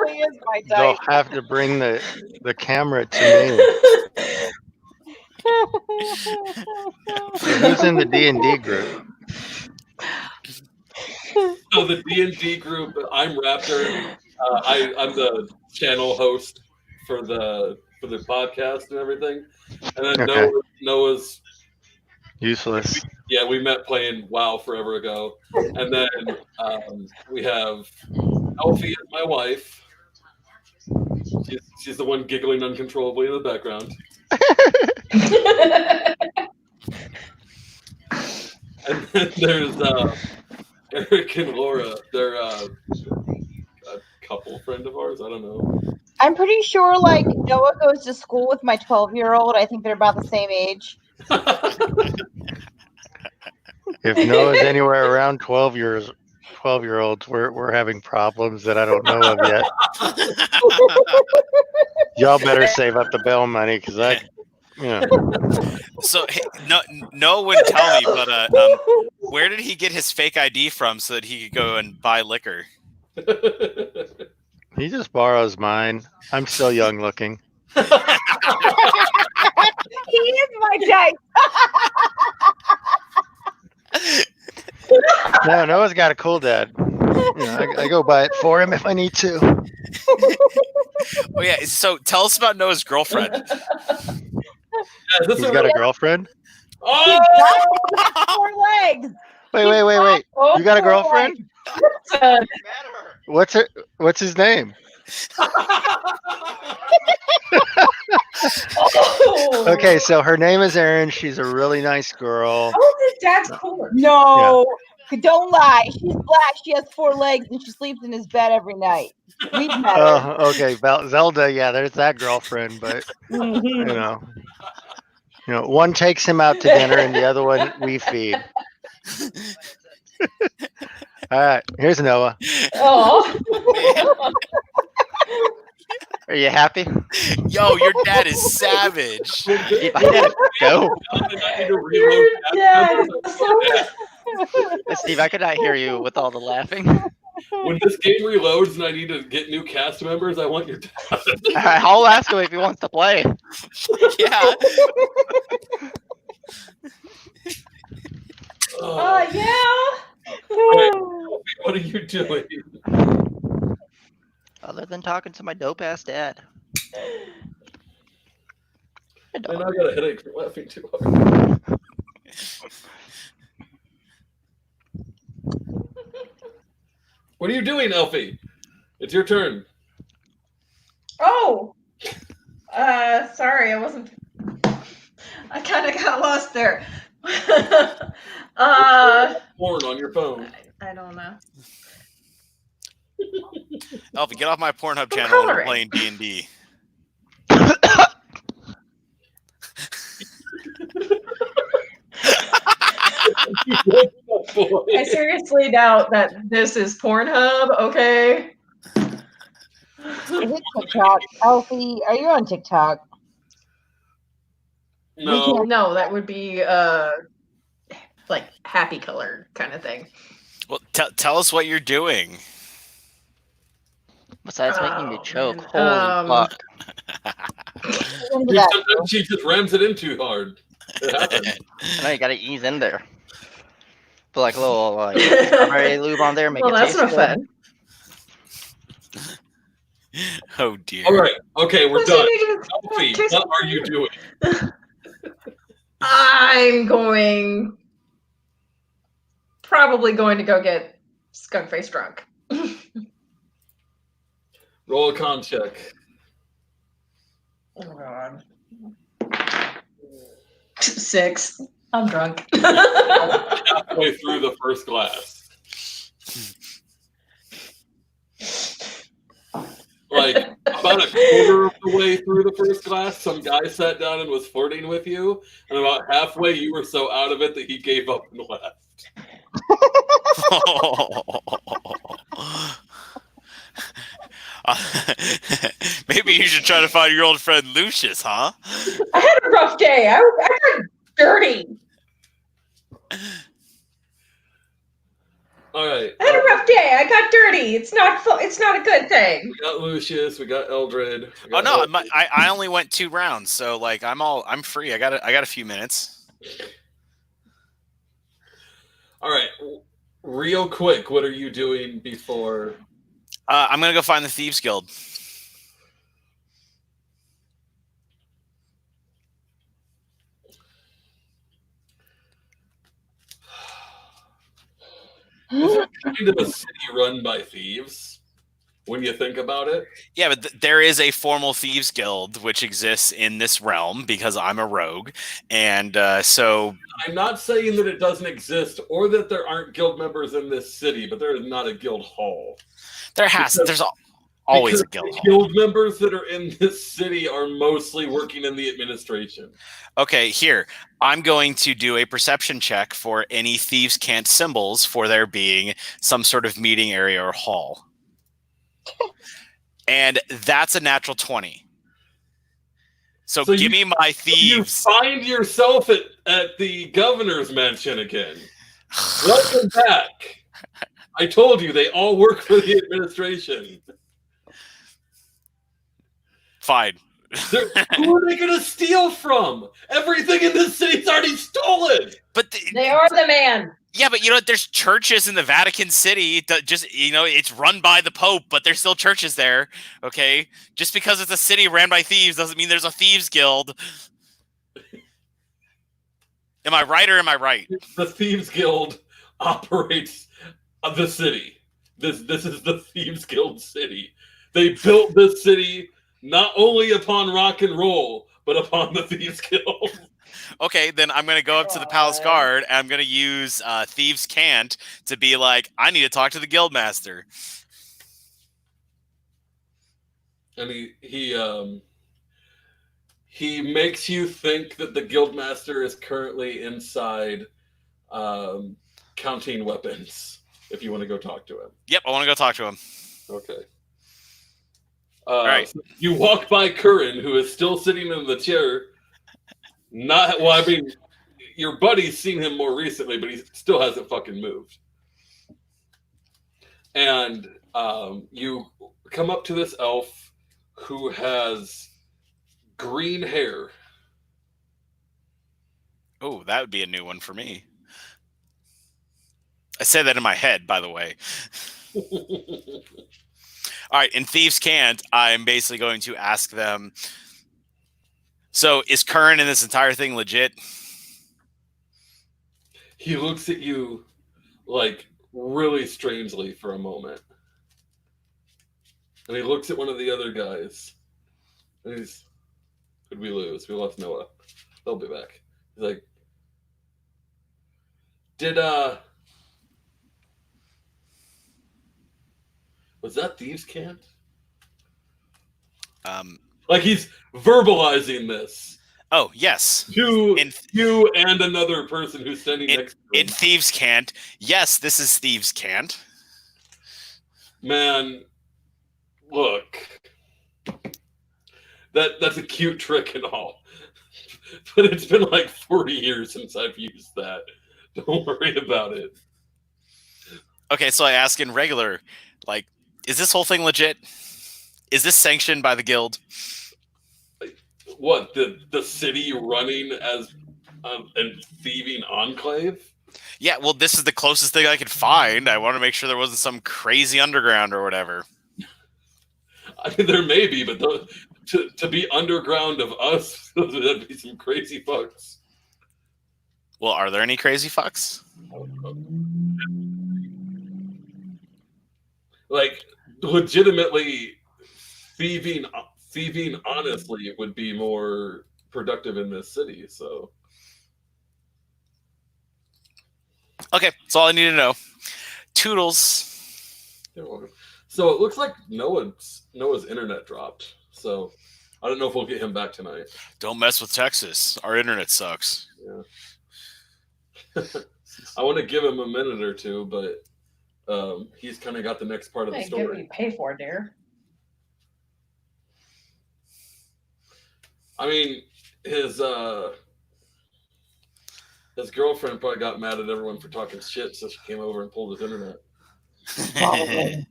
really is my They'll type. have to bring the camera to me. So who's in the D&D group? So the D&D group, I'm Raptor. I'm the channel host for the podcast and everything. And then Okay. Noah's Useless. yeah, we met playing WoW forever ago. And then we have Elfie as my wife. She's the one giggling uncontrollably in the background. And then there's Eric and Laura. They're a couple friend of ours. I don't know. I'm pretty sure like Noah goes to school with my 12-year-old. I think they're about the same age. If Noah's anywhere around 12-year-olds, we're having problems that I don't know of yet. Y'all better save up the bail money because So hey, no one tell me, but where did he get his fake ID from so that he could go and buy liquor? he just borrows mine. I'm still young looking. He is my type. No, Noah's got a cool dad. I go buy it for him if I need to. Oh yeah. So tell us about Noah's girlfriend. He's got a girlfriend? He got 4 legs. Wait. Oh, You got a girlfriend? uh, What's his name? Oh. Okay, so her name is Erin. She's a really nice girl. Oh, his dad's cooler. No, don't lie. She's black. She has 4 legs and she sleeps in his bed every night. We've met her. Okay, Zelda. Yeah, there's that girlfriend, but you know, one takes him out to dinner and the other one we feed. All right, here's Noah. Oh. Are you happy? Yo, your dad is savage. Steve, I gotta go. I need to reload Dad. Steve, I could not hear you with all the laughing. When this game reloads and I need to get new cast members, I want your dad. I'll ask him if he wants to play. Yeah. Yeah. Wait, what are you doing? Other than talking to my dope ass dad. And I got a headache from laughing too hard. What are you doing, Elfie? It's your turn. Oh. Sorry, I wasn't. I kind of got lost there. Porn on your phone. I don't know. Elfie, get off my Pornhub I'm channel when we're coloring. playing D&D. I seriously doubt that this is Pornhub. Okay. Is it TikTok? Elfie, are you on TikTok? No. No, that would be like happy color kind of thing. Well, tell us what you're doing. Besides making me Oh, choke. man. Holy fuck. Into that. Sometimes she just rams it in too hard. It happens. I know you gotta ease in there. Put like a little strawberry lube on there, make Well, it that's taste no good. fun. Oh dear. All right. Okay, we're What's done. it Elfie, taste what are you doing? I'm probably going to go get skunk face drunk. Roll a con check. Oh god. 6. I'm drunk. Halfway through the first glass. Like about a quarter of the way through the first glass, some guy sat down and was flirting with you, and about halfway you were so out of it that he gave up and left. Maybe you should try to find your old friend Lucius, huh? I had a rough day. I got dirty. All right. I had a rough day. I got dirty. It's not a good thing. We got Lucius. We got Eldred. We Oh got no, I only went 2 rounds, so like I'm free. I got a few minutes. All right. Real quick, what are you doing before? I'm gonna go find the Thieves Guild. Is it kind of a city run by thieves when you think about it? Yeah, but there is a formal Thieves Guild which exists in this realm because I'm a rogue, and so I'm not saying that it doesn't exist or that there aren't guild members in this city, but there is not a guild hall. there's always a Because guild the hall. guild members that are in this city are mostly working in the administration. Okay, here. I'm going to do a perception check for any Thieves' Cant symbols for there being some sort of meeting area or hall. And that's a natural 20. So So give me my You thieves. find yourself at the governor's mansion again. Welcome back. I told you they all work for the administration. Fine. Who are they going to steal from? Everything in this city's already stolen. But They are the man. yeah, but you know, there's churches in the Vatican City that just, you know, it's run by the Pope, but there's still churches there. Okay, just because it's a city ran by thieves doesn't mean there's a thieves guild. Am I right or am I right? The Thieves Guild operates the city. This is the Thieves Guild city. They built this city not only upon rock and roll, but upon the Thieves Guild. Okay, then I'm gonna go up to the palace guard and I'm gonna use Thieves Can't to be like, I need to talk to the guildmaster. And he makes you think that the guildmaster is currently inside counting weapons. If you want to go talk to him. Yep, I want to go talk to him. Okay. All right. So you walk by Curran, who is still sitting in the chair. I mean, your buddy's seen him more recently, but he still hasn't fucking moved. And you come up to this elf who has green hair. Oh, that would be a new one for me. I said that in my head, by the way. All right, in Thieves Can't, I'm basically going to ask them, so is Curran in this entire thing legit? He looks at you like really strangely for a moment. And he looks at one of the other guys. And he's, could we lose? We lost Noah. They'll be back. He's like, was that Thieves Can't? Like he's verbalizing this. Oh, yes. To you and another person who's standing next to him. In Thieves Can't. Yes, this is Thieves Can't. Man, look. That's a cute trick and all. But it's been like 40 years since I've used that. Don't worry about it. Okay, so I ask in regular, like, is this whole thing legit? Is this sanctioned by the guild? What, the city running as a thieving enclave? Yeah, well, this is the closest thing I could find. I want to make sure there wasn't some crazy underground or whatever. I mean, there may be, but to be underground of us, that'd be some crazy fucks. Well, are there any crazy fucks? Like, legitimately, thieving honestly would be more productive in this city, so. Okay, that's all I need to know. Toodles. You're welcome. So it looks like Noah's internet dropped, so I don't know if we'll get him back tonight. Don't mess with Texas. Our internet sucks. Yeah. I want to give him a minute or two, but he's kind of got the next part of the Hey, get what story. you pay for, dear. I mean, his girlfriend probably got mad at everyone for talking shit, so she came over and pulled his internet. Probably.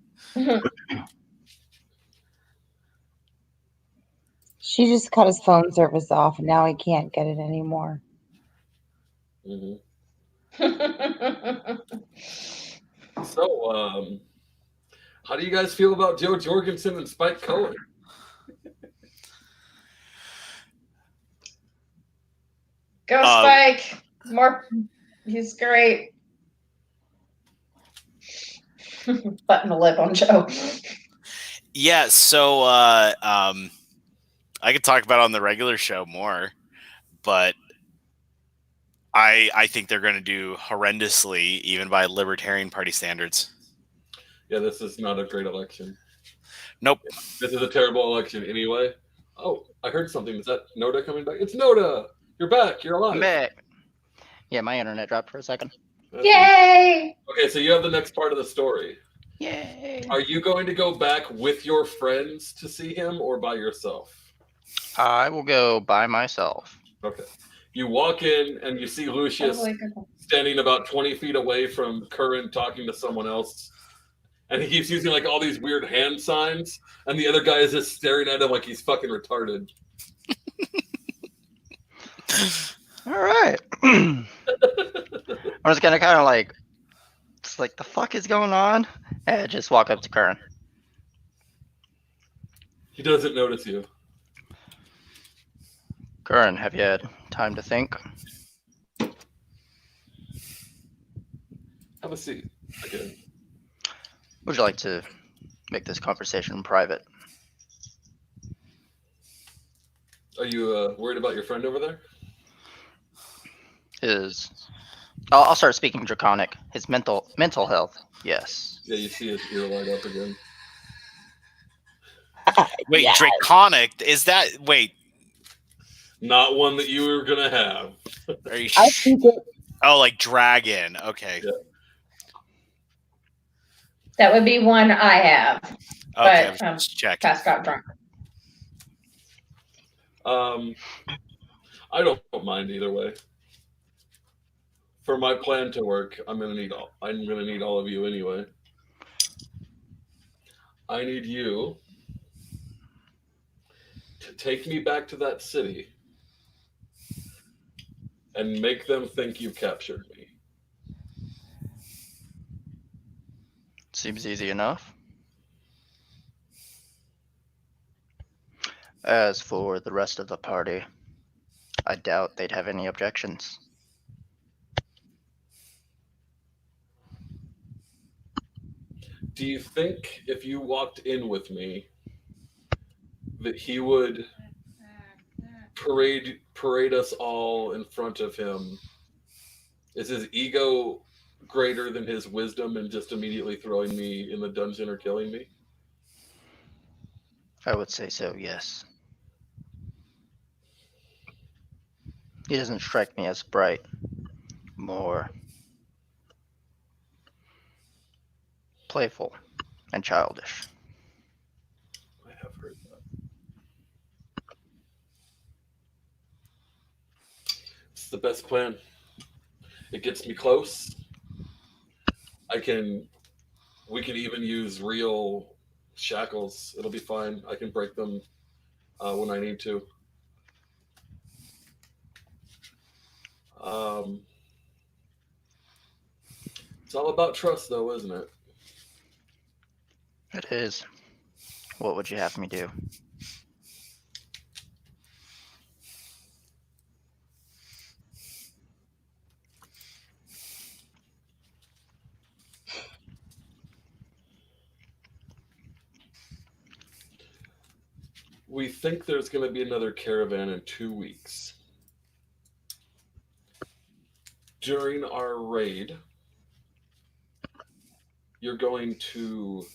She just cut his phone service off, and now he can't get it anymore. Mm-hmm. So, how do you guys feel about Joe Jorgensen and Spike Cohen? Go Spike! More, he's great. Button the lip on Joe. Yeah, so I could talk about it on the regular show more, but I think they're going to do horrendously, even by Libertarian Party standards. Yeah, this is not a great election. Nope. This is a terrible election anyway. Oh, I heard something. Is that Noda coming back? It's Noda! You're back. You're alive. I'm back. Yeah, my internet dropped for a second. That's Yay! Okay, so you have the next part of the story. Yay! Are you going to go back with your friends to see him or by yourself? I will go by myself. Okay. You walk in and you see Lucius standing about 20 feet away from Curran talking to someone else. And he keeps using like all these weird hand signs. And the other guy is just staring at him like he's fucking retarded. All right. I'm just gonna kind of like, it's like, the fuck is going on? And just walk up to Curran. He doesn't notice you. Curran, have you had time to think? Have a seat. Again. Would you like to make this conversation private. Are you worried about your friend over there? I'll start speaking Draconic. His mental health. Yes. Yeah, you see his ear light up again. Wait, Yeah. Draconic? Is that wait? Not one that you were gonna have. Are you I speak it. oh, like dragon? Okay. Yeah. That would be one I have. Okay. But Just check. Cass got drunk. I don't mind either way. For my plan to work, I'm gonna need all of you anyway. I need you to take me back to that city and make them think you captured me. Seems easy enough. As for the rest of the party, I doubt they'd have any objections. Do you think if you walked in with me that he would parade us all in front of him? Is his ego greater than his wisdom and just immediately throwing me in the dungeon or killing me? I would say so, yes. He doesn't strike me as bright. More playful and childish. I have heard that. It's the best plan. It gets me close. We can even use real shackles. It'll be fine. I can break them when I need to. It's all about trust, though, isn't it? It is. What would you have me do? We think there's going to be another caravan in 2 weeks. During our raid, you're going to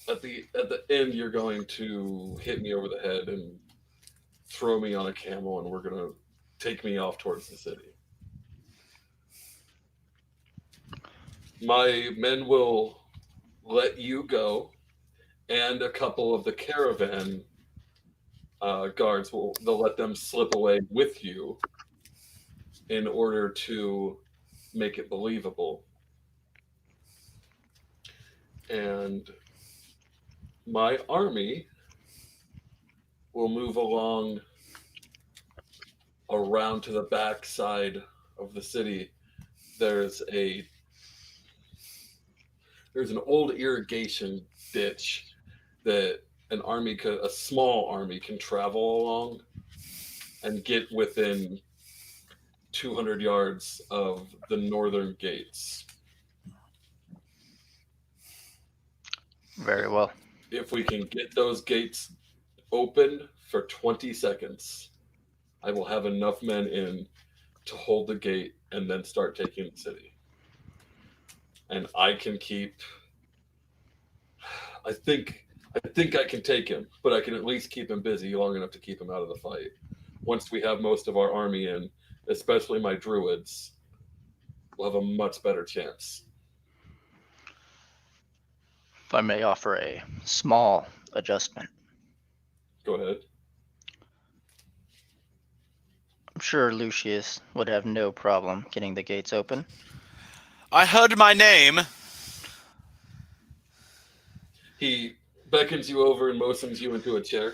at the end you're going to hit me over the head and throw me on a camel, and we're going to take me off towards the city. My men will let you go, and a couple of the caravan guards they'll let them slip away with you in order to make it believable. And my army will move along around to the back side of the city. There's an old irrigation ditch that a small army can travel along and get within 200 yards of the northern gates. Very well. If we can get those gates open for 20 seconds, I will have enough men in to hold the gate and then start taking the city. And I can I think I can take him, but I can at least keep him busy long enough to keep him out of the fight. Once we have most of our army in, especially my druids, we'll have a much better chance. If I may offer a small adjustment. Go ahead. I'm sure Lucius would have no problem getting the gates open. I heard my name. He beckons you over and motions you into a chair.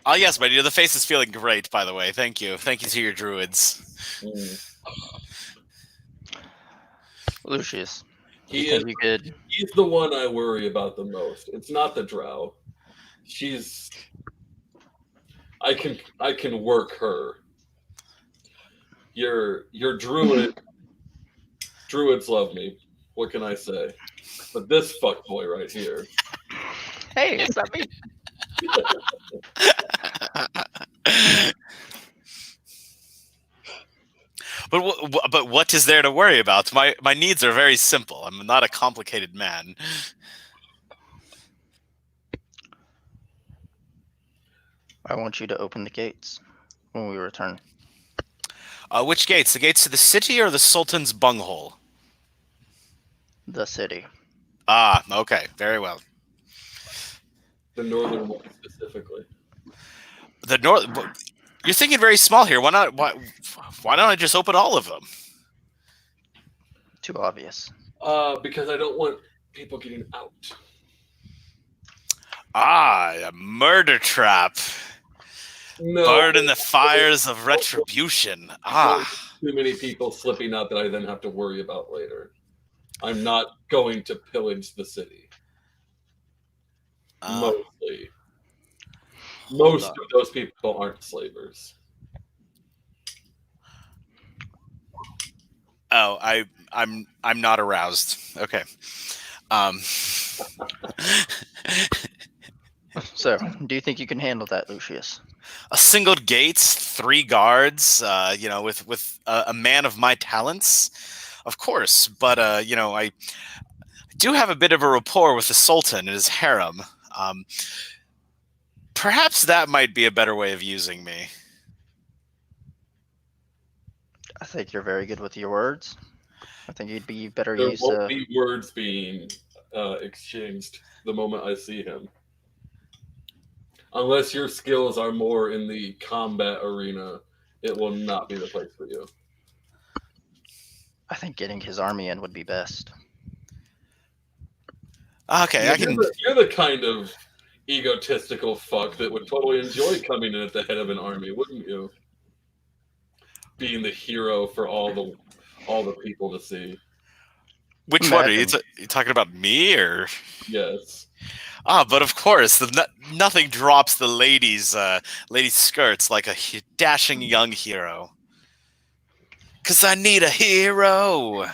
Oh yes, my dear. The face is feeling great, by the way. Thank you. Thank you to your druids. Lucius, He you think you could? He's the one I worry about the most. It's not the drow. I can work her. Your druid Druids love me. What can I say? But this fuckboy right here. Hey, it's not me. But what is there to worry about? My needs are very simple. I'm not a complicated man. I want you to open the gates when we return. Which gates? The gates to the city or the Sultan's bunghole? The city. Ah, okay, very well. The northern one specifically. The north. You're thinking very small here. Why not? Why don't I just open all of them? Too obvious. Because I don't want people getting out. Ah, a murder trap. No. Burn in the fires of retribution. Ah. Too many people slipping out that I then have to worry about later. I'm not going to pillage the city. Mostly. Most of those people aren't slavers. Oh, I'm not aroused. Okay. So, do you think you can handle that, Lucius? A single gate, 3 guards, with a man of my talents, of course. But I do have a bit of a rapport with the Sultan and his harem. Perhaps that might be a better way of using me. I think you're very good with your words. I think you'd be better There used won't to. be words being exchanged the moment I see him. Unless your skills are more in the combat arena, it will not be the place for you. I think getting his army in would be best. Okay, I can. You're the kind of egotistical fuck that would totally enjoy coming in at the head of an army, wouldn't you? Being the hero for all the people to see. Which one are you? You talking about me or? Yes. But of course, nothing drops the ladies' skirts like a dashing young hero. 'Cause I need a hero.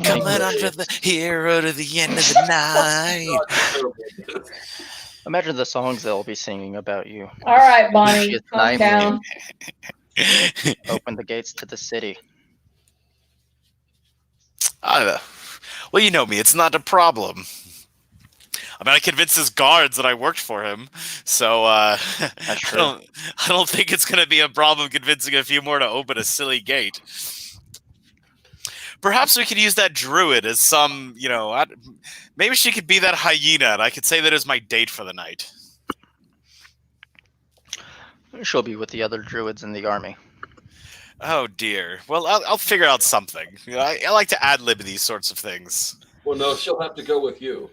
Coming under the hero to the end of the night. Imagine the songs they'll be singing about you. All right, Bonnie, Lucius calm Knight. down. Open the gates to the city. Well, you know me. It's not a problem. I mean, I convinced his guards that I worked for him, so That's true. I don't think it's going to be a problem convincing a few more to open a silly gate. Perhaps we could use that druid as some, maybe she could be that hyena, and I could say that is my date for the night. She'll be with the other druids in the army. Oh dear. Well, I'll figure out something. I like to ad-lib these sorts of things. Well, no, she'll have to go with you.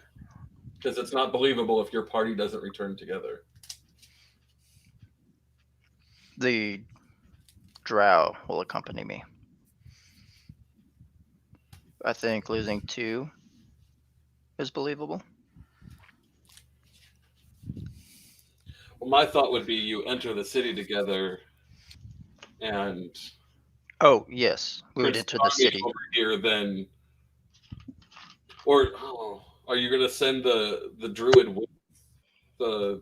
Because it's not believable if your party doesn't return together. The drow will accompany me. I think losing 2 is believable. Well, my thought would be you enter the city together and... Oh, yes. We would enter the city. Over here, then... Or... Oh, are you going to send the druid with the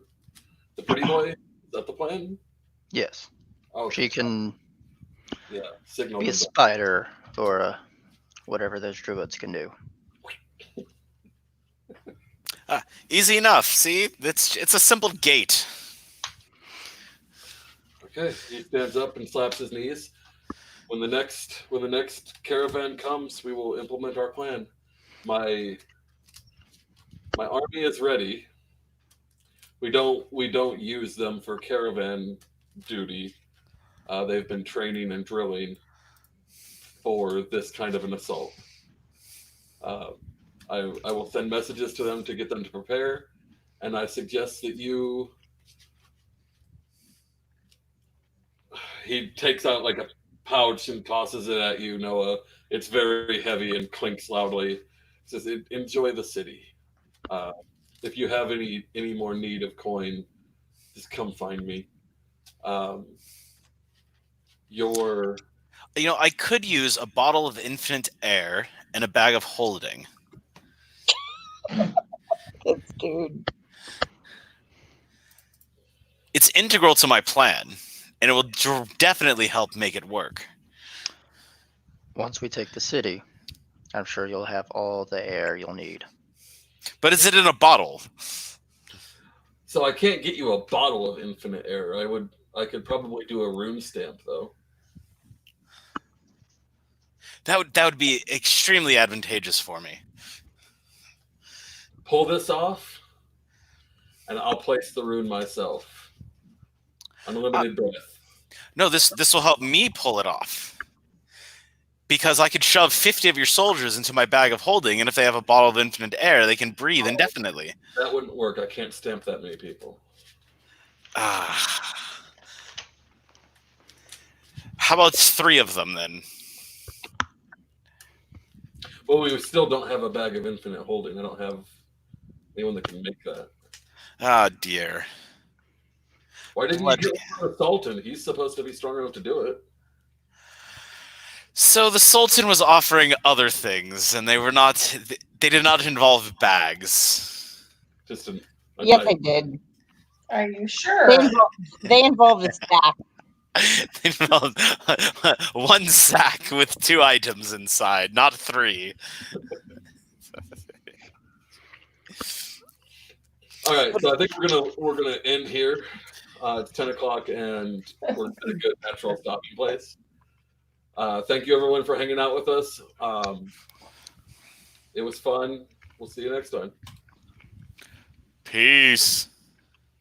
pretty boy? Is that the plan? Yes. Oh, She can signal be a them spider or whatever those druids can do. Easy enough. See, it's a simple gate. Okay, he stands up and slaps his knees. When the next caravan comes, we will implement our plan. My army is ready. We don't use them for caravan duty. They've been training and drilling for this kind of an assault. I will send messages to them to get them to prepare, and I suggest that you... He takes out like a pouch and tosses it at you, Noah. It's very heavy and clinks loudly. Says, "Enjoy the city. If you have any more need of coin, just come find me." I could use a bottle of infinite air and a bag of holding. This dude. It's integral to my plan, and it will definitely help make it work. Once we take the city, I'm sure you'll have all the air you'll need. But is it in a bottle? So I can't get you a bottle of infinite air. I could probably do a room stamp though. That would be extremely advantageous for me. Pull this off, and I'll place the rune myself. Unlimited breath. No, this will help me pull it off. Because I could shove 50 of your soldiers into my bag of holding, and if they have a bottle of infinite air, they can breathe indefinitely. That wouldn't work. I can't stamp that many people. How about 3 of them then? Well, we still don't have a bag of infinite holding. I don't have anyone that can make that. Ah, dear. Why didn't you get the Sultan? He's supposed to be strong enough to do it. So the Sultan was offering other things, and they did not involve bags. Just Yes, I did. Are you sure? They involved a stack. They involved 1 sack with 2 items inside, not 3. All right, so I think we're gonna end here. It's 10 o'clock, and we're at a good natural stopping place. Thank you, everyone, for hanging out with us. It was fun. We'll see you next time. Peace.